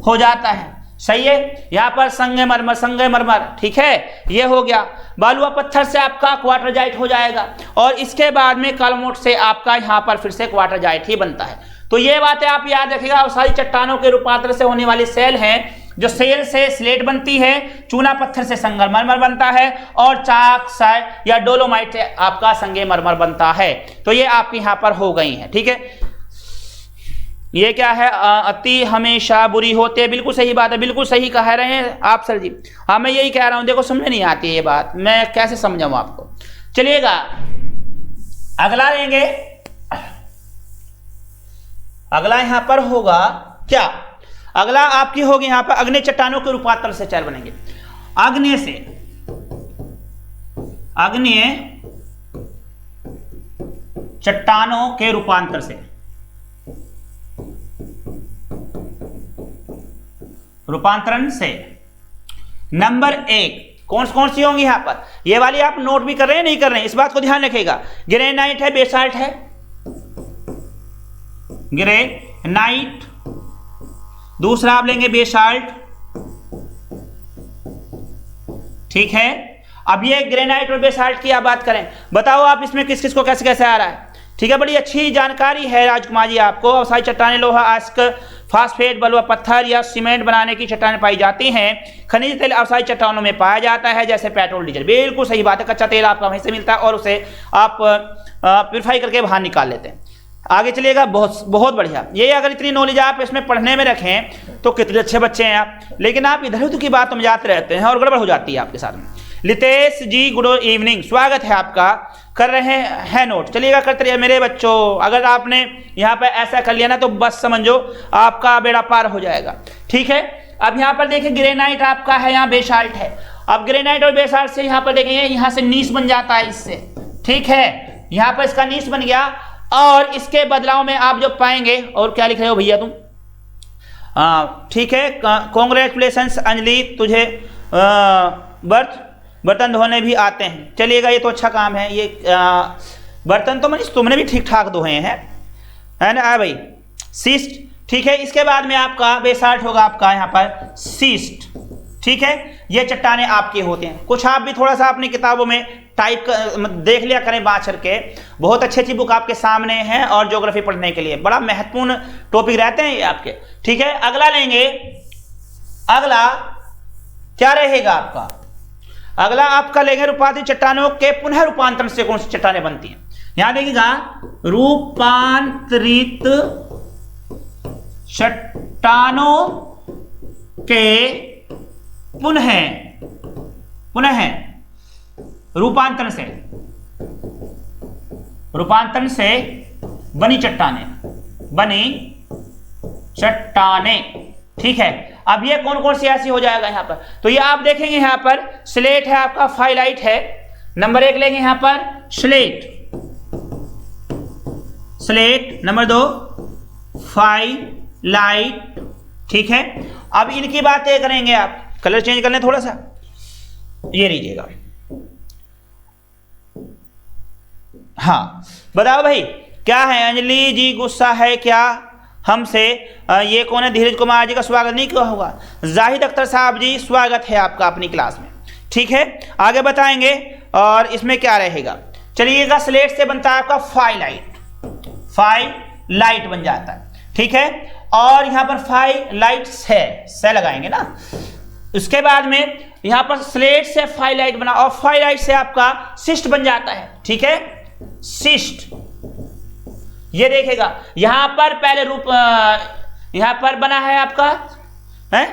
हो जाता है। सही है, यहां पर संगमरमर। ठीक है, ये हो गया। बालुआ पत्थर से आपका क्वार्टरजाइट हो जाएगा, और इसके बाद में कालमोट से आपका यहां पर फिर से क्वार्टरजाइट ही बनता है। तो ये बातें आप याद रखिएगा। अवसादी चट्टानों के रूपांतर से होने वाली सेल हैं, जो सेल से स्लेट बनती है, चूना पत्थर से संगमरमर बनता है, और चाक से या डोलोमाइट से आपका संगमरमर बनता है। तो ये आपकी यहां पर हो गई है। ठीक है, ये क्या है, अति हमेशा बुरी होते हैं। बिल्कुल सही बात है, बिल्कुल सही कह रहे हैं आप सर जी। हाँ मैं यही कह रहा हूं, देखो समझ नहीं आती है ये बात, मैं कैसे समझाऊं आपको। चलिएगा अगला लेंगे। अगला यहां पर होगा क्या, अगला आपकी होगी यहां पर अग्नि चट्टानों के रूपांतर से चार बनेंगे। अग्नि से, अग्नि चट्टानों के रूपांतर से, रूपांतरण से नंबर 1 कौन सी होंगी यहां पर, ये वाली आप नोट भी कर रहे हैं नहीं कर रहे हैं, इस बात को ध्यान रखिएगा। ग्रेनाइट है, बेसाल्ट है, ग्रेनाइट, दूसरा आप लेंगे बेसाल्ट। ठीक है, अब ये ग्रेनाइट और बेसाल्ट की आप बात करें, बताओ आप इसमें किस किस को कैसे कैसे आ रहा है। ठीक है, बड़ी अच्छी जानकारी है राजकुमार जी आपको। अवसादी चट्टानें लोहा, आयस्क, फास्फेट, बलुआ पत्थर या सीमेंट बनाने की चट्टानें पाई जाती हैं। खनिज तेल अवसादी चट्टानों में पाया जाता है, जैसे पेट्रोल, डीजल। बिल्कुल सही बात है, कच्चा तेल आपका वहीं से मिलता है और उसे आप प्यूरिफाई करके बाहर निकाल लेते हैं, आगे चलिएगा। बहुत बहुत बढ़िया। ये अगर इतनी नॉलेज आप इसमें पढ़ने में रखें तो कितने अच्छे बच्चे हैं आप, लेकिन आप इधर उधर की बात में जाते रहते हैं और गड़बड़ हो जाती है आपके साथ में। लितेश जी गुड इवनिंग, स्वागत है आपका। कर रहे हैं नोट, चलिएगा करते रहिए मेरे बच्चों। अगर आपने यहाँ पर ऐसा कर लिया ना तो बस समझो आपका बेड़ा पार हो जाएगा। ठीक है, अब यहाँ पर देखिए ग्रेनाइट आपका है, यहाँ बेसाल्ट है। अब ग्रेनाइट और बेसाल्ट से यहाँ पर देखेंगे, यहाँ से नीस बन जाता है इससे। ठीक है, यहाँ पर इसका नीस बन गया और इसके बदलाव में आप जो पाएंगे, और क्या लिख रहे हो भैया तुम? ठीक है, कॉन्ग्रेचुलेशंस अंजलि, तुझे बर्तन धोने भी आते हैं। चलिएगा, ये तो अच्छा काम है। ये बर्तन तो मनीष तुमने भी ठीक ठाक धोए हैं, है ना भाई? सिस्ट, ठीक है। इसके बाद में आपका बेसाल्ट होगा आपका यहाँ पर सिस्ट। ठीक है, ये चट्टाने आपके होते हैं। कुछ आप भी थोड़ा सा अपनी किताबों में टाइप देख लिया करें बाँच करके। बहुत अच्छी अच्छी बुक आपके सामने हैं और ज्योग्राफी पढ़ने के लिए बड़ा महत्वपूर्ण टॉपिक रहते हैं ये आपके। ठीक है, अगला लेंगे। अगला क्या रहेगा आपका? अगला आपका लेंगे रूपांतरित चट्टानों के पुनः रूपांतरण से कौन सी चट्टानें बनती हैं। यहां देखिएगा, रूपांतरित चट्टानों के पुनः रूपांतरण से बनी चट्टानें। ठीक है, अब ये कौन कौन सी ऐसी हो जाएगा यहाँ पर? तो ये आप देखेंगे, यहाँ पर स्लेट है आपका, फाइलाइट है। नंबर 1 लेंगे यहाँ पर स्लेट, नंबर 2 फाइलाइट। ठीक है, अब इनकी बातें करेंगे आप। कलर चेंज कर लें थोड़ा सा, ये लीजिएगा। हाँ बताओ भाई, क्या है? अंजलि जी गुस्सा है क्या हमसे? ये कौन है? धीरज कुमार जी का स्वागत नहीं क्यों होगा? जाहिद अख्तर साहब जी स्वागत है आपका अपनी क्लास में। ठीक है, आगे बताएंगे। और इसमें क्या रहेगा? चलिएगा, स्लेट से बनता है आपका फाइलाइट बन जाता है। ठीक है, और यहां पर फाइलाइट से लगाएंगे ना। उसके बाद में यहां पर स्लेट से फाइलाइट बना और फाइलाइट से आपका सिस्ट बन जाता है। ठीक है, सिस्ट। ये देखेगा, यहां पर पहले रूप यहां पर बना है आपका है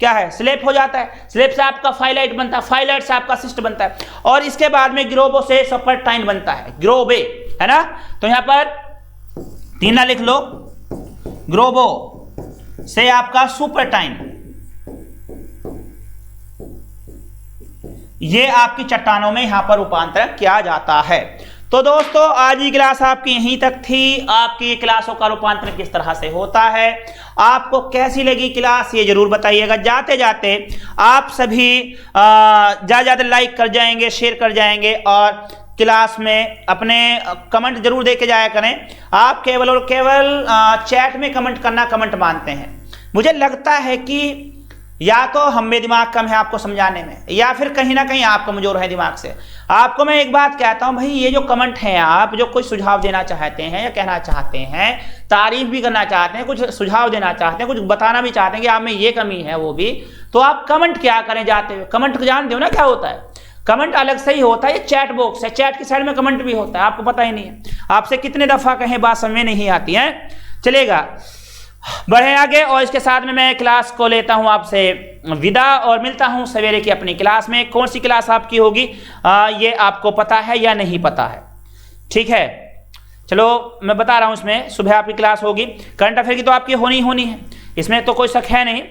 क्या है? स्लेप हो जाता है। स्लेप से आपका फाइलाइट बनता है, फाइलाइट से आपका सिस्ट बनता है। और इसके बाद में ग्रोबो से सुपरटाइन बनता है, ग्रोबे, है ना? तो यहां पर 3 लिख लो। ग्रोबो से आपका सुपरटाइन, ये आपकी चट्टानों में यहां पर रूपांतरण किया जाता है। तो दोस्तों, आज की क्लास आपकी यहीं तक थी। आपकी क्लासों का रूपांतरण किस तरह से होता है, आपको कैसी लगी क्लास, ये जरूर बताइएगा। जाते जाते आप सभी ज़्यादा लाइक कर जाएंगे, शेयर कर जाएंगे और क्लास में अपने कमेंट जरूर दे के जाया करें। आप केवल और केवल चैट में कमेंट करना कमेंट मानते हैं। मुझे लगता है कि या तो हम में दिमाग कम है आपको समझाने में, या फिर कहीं ना कहीं आप कमजोर है दिमाग से। आपको मैं एक बात कहता हूं भाई, ये जो कमेंट हैं, आप जो कोई सुझाव देना चाहते हैं या कहना चाहते हैं, तारीफ भी करना चाहते हैं, कुछ सुझाव देना चाहते हैं, कुछ बताना भी चाहते हैं कि आप में ये कमी है वो भी, तो आप कमेंट क्या करें जाते हुए। कमेंट जानते हो ना क्या होता है? कमेंट अलग से ही होता है, ये चैट बॉक्स है, चैट की साइड में कमेंट भी होता है, आपको पता ही नहीं है। आपसे कितने दफा कहें, बात समझ में नहीं आती है। चलेगा, बढ़े आगे। और इसके साथ में मैं क्लास को लेता हूं आपसे विदा और मिलता हूं सवेरे की अपनी क्लास में। कौन सी क्लास आपकी होगी ये आपको पता है या नहीं पता है? ठीक है, चलो मैं बता रहा हूं, इसमें सुबह आपकी क्लास होगी। करंट अफेयर की तो आपकी होनी है, इसमें तो कोई शक है नहीं।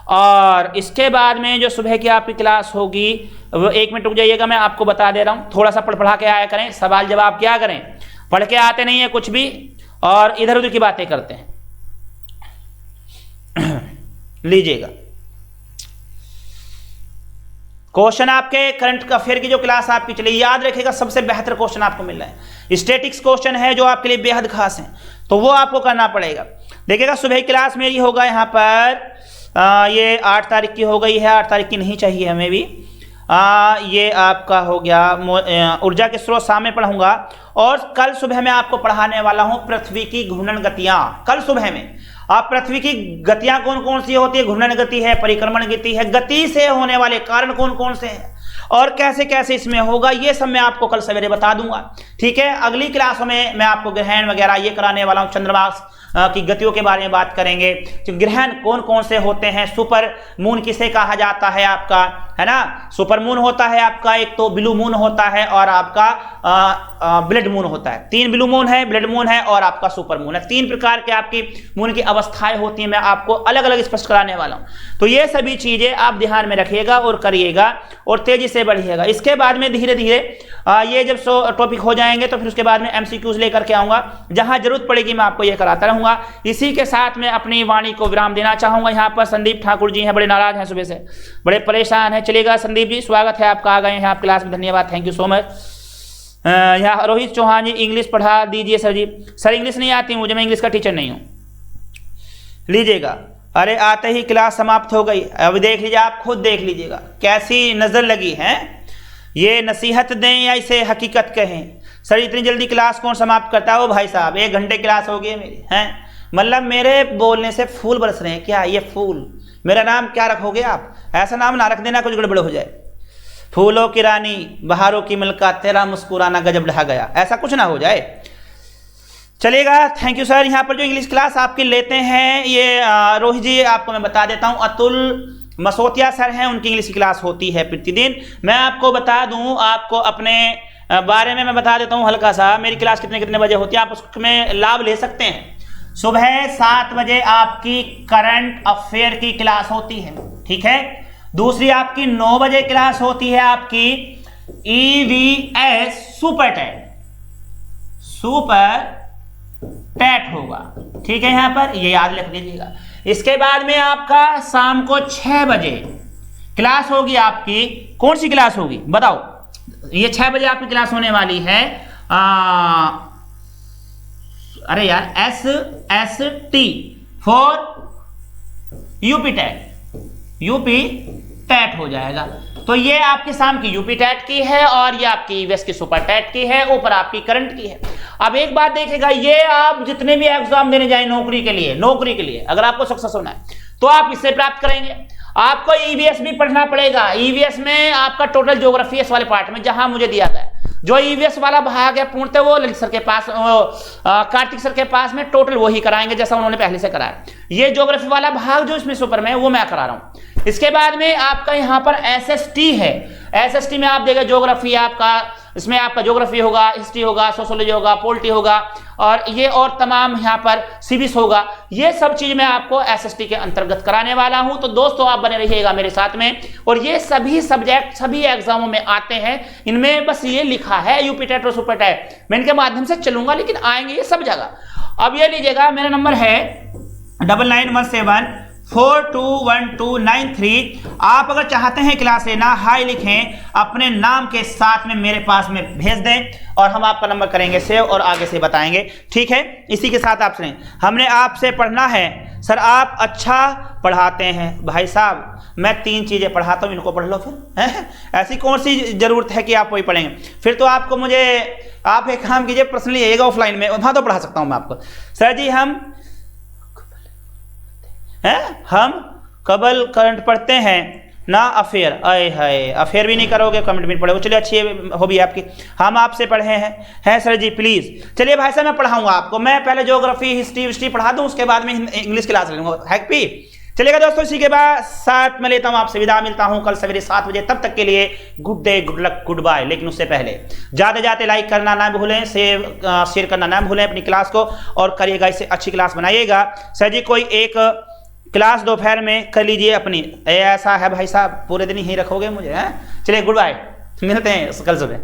और इसके बाद में जो सुबह की आपकी क्लास होगी वो 1 मिनट रुक जाइएगा, मैं आपको बता दे रहा हूँ। थोड़ा सा पढ़ा के आया करें, सवाल जवाब क्या करें, पढ़ के आते नहीं है कुछ भी और इधर उधर की बातें करते हैं। लीजिएगा, क्वेश्चन आपके करंट अफेयर की जो क्लास आपकी चली, याद रखिएगा सबसे बेहतर क्वेश्चन आपको मिल रहा है। स्टैटिक्स क्वेश्चन है जो आपके लिए बेहद खास है, तो वो आपको करना पड़ेगा। देखिएगा, सुबह क्लास मेरी होगा यहाँ पर ये 8 तारीख की हो गई है, 8 तारीख की नहीं चाहिए हमें भी। ये आपका हो गया ऊर्जा के स्रोत शाम में पढ़ूंगा। और कल सुबह में आपको पढ़ाने वाला हूं पृथ्वी की घूर्णन गतियां। कल सुबह में आप पृथ्वी की गतियां कौन कौन सी होती है, घूर्णन गति है, परिक्रमण गति है, गति से होने वाले कारण कौन कौन से हैं और कैसे कैसे इसमें होगा ये सब मैं आपको कल सवेरे बता दूंगा। ठीक है, अगली क्लासों में मैं आपको ग्रहण वगैरह ये कराने वाला हूँ, चंद्रमा की गतियों के बारे में बात करेंगे, तो ग्रहण कौन कौन से होते हैं, सुपर मून किसे कहा जाता है आपका, है ना, सुपर मून होता है आपका, एक तो ब्लू मून होता है और आपका ब्लड मून होता है। 3 ब्लू मून है, ब्लड मून है और आपका सुपर मून है। 3 प्रकार के आपकी मून की अवस्थाएं होती हैं, मैं आपको अलग अलग स्पष्ट कराने वाला हूं। तो ये सभी चीजें आप ध्यान में रखिएगा और करिएगा और तेजी से बढ़िएगा। इसके बाद में धीरे धीरे ये जब टॉपिक हो जाएंगे तो फिर उसके बाद में MCQs लेकर के आऊंगा, जहां जरूरत पड़ेगी मैं आपको ये कराता रहूंगा। इसी के साथ मैं अपनी वाणी को विराम देना चाहूंगा। यहाँ पर संदीप ठाकुर जी हैं, बड़े नाराज हैं, सुबह से बड़े परेशान हैं। चलिएगा संदीप जी, स्वागत है आपका, आ गए हैं आप क्लास में, धन्यवाद, थैंक यू सो मच। यहाँ रोहित चौहान जी, इंग्लिश पढ़ा दीजिए सर जी। सर इंग्लिश नहीं आती मुझे, मैं इंग्लिश का टीचर नहीं हूँ। लीजिएगा, अरे आते ही क्लास समाप्त हो गई। अब देख लीजिए, आप खुद देख लीजिएगा कैसी नजर लगी है। ये नसीहत दें या इसे हकीकत कहें। सर इतनी जल्दी क्लास कौन समाप्त करता है? वो भाई साहब 1 घंटे क्लास हो गई मेरी, हैं मतलब मेरे बोलने से फूल बरस रहे हैं क्या? ये फूल, मेरा नाम क्या रखोगे आप? ऐसा नाम ना रख देना कुछ गड़बड़ हो जाए। फूलों की रानी, बहारों की मलका, तेरा मुस्कुराना गजब ढहा गया, ऐसा कुछ ना हो जाए। चलिएगा, थैंक यू सर। यहाँ पर जो इंग्लिश क्लास आपकी लेते हैं ये रोहित जी, आपको मैं बता देता हूँ, अतुल मसोतिया सर हैं, उनकी इंग्लिश की क्लास होती है प्रतिदिन। मैं आपको बता दूं, आपको अपने बारे में मैं बता देता हूं हल्का सा, मेरी क्लास कितने बजे होती है, आप उसमें लाभ ले सकते हैं। सुबह 7 बजे आपकी करंट अफेयर की क्लास होती है, ठीक है। दूसरी आपकी 9 बजे क्लास होती है आपकी EVS सुपर टैट होगा, ठीक है, यहां पर ये याद रख लीजिएगा। इसके बाद में आपका शाम को 6 बजे क्लास होगी आपकी। कौन सी क्लास होगी बताओ? ये 6 बजे आपकी क्लास होने वाली है अरे यार SST फॉर यूपी टैट हो जाएगा। तो ये आपकी शाम की यूपी टैट की है और ये आपकी EVS की सुपर टैट की है, ऊपर आपकी करंट की है। अब एक बात देखिएगा, ये आप जितने भी एग्जाम देने जाए नौकरी के लिए अगर आपको सक्सेस होना है तो आप इससे प्राप्त करेंगे। आपको EVS भी पढ़ना पड़ेगा। EVS में आपका टोटल ज्योग्राफी इस वाले पार्ट में जहां मुझे दिया गया है, जो EVS वाला भाग है पूर्णतः वो ललित सर के पास, कार्तिक सर के पास में टोटल वही कराएंगे जैसा उन्होंने पहले से कराया। ये ज्योग्राफी वाला भाग जो इसमें सुपर में वो मैं करा रहा हूं। इसके बाद में आपका यहाँ पर SST है। SST में आप देखिए ज्योग्राफी आपका, इसमें आपका ज्योग्राफी होगा, हिस्ट्री होगा, सोशियोलॉजी होगा, पॉलिटी होगा और ये और तमाम यहाँ पर सिविक्स होगा। ये सब चीज मैं आपको SST के अंतर्गत कराने वाला हूं। तो दोस्तों आप बने रहिएगा मेरे साथ में। और ये सभी सब्जेक्ट सभी एग्जामों में आते हैं, इनमें बस ये लिखा है यूपी टैट और सुपर टैट, मैं इनके माध्यम से चलूंगा लेकिन आएंगे ये सब जगह। अब ये लीजिएगा, मेरा नंबर है 9917421293। आप अगर चाहते हैं क्लास लेना, हाई लिखें, अपने नाम के साथ में मेरे पास में भेज दें और हम आपका नंबर करेंगे सेव और आगे से बताएंगे, ठीक है। इसी के साथ आप सुनें, हमने आपसे पढ़ना है। सर आप अच्छा पढ़ाते हैं भाई साहब, मैं 3 चीजें पढ़ाता हूं, इनको पढ़ लो फिर। ऐसी कौन सी जरूरत है कि आप वही पढ़ेंगे? फिर तो आपको मुझे, आप एक काम कीजिए, पर्सनली आइएगा ऑफलाइन में, वहां तो पढ़ा सकता हूं मैं आपको। सर जी हम कबल करंट पढ़ते हैं ना अफेयर। आए हाय, अफेयर भी नहीं करोगे, कमेंट भी नहीं पढ़ोगे। चलिए अच्छी हॉबी आपकी, हम आपसे पढ़े हैं सर जी प्लीज। चलिए भाई साहब मैं पढ़ाऊंगा आपको, मैं पहले ज्योग्राफी हिस्ट्री पढ़ा दूं, उसके बाद में इंग्लिश क्लास ले लूंगा। हैप्पी? चलिएगा दोस्तों, इसी के बाद साथ में लेता हूं आपसे विदा, मिलता हूं कल सवेरे 7 बजे। तब तक के लिए good day, good luck, good bye. लेकिन उससे पहले जाते जाते लाइक करना ना भूलें, शेयर करना ना भूलें अपनी क्लास को, और करिएगा इसे अच्छी क्लास बनाइएगा। सर जी कोई एक क्लास दोपहर में कर लीजिए अपनी, ऐसा है भाई साहब, पूरे दिन ही रखोगे मुझे? हैं, चलिए गुड बाय, मिलते हैं कल सुबह।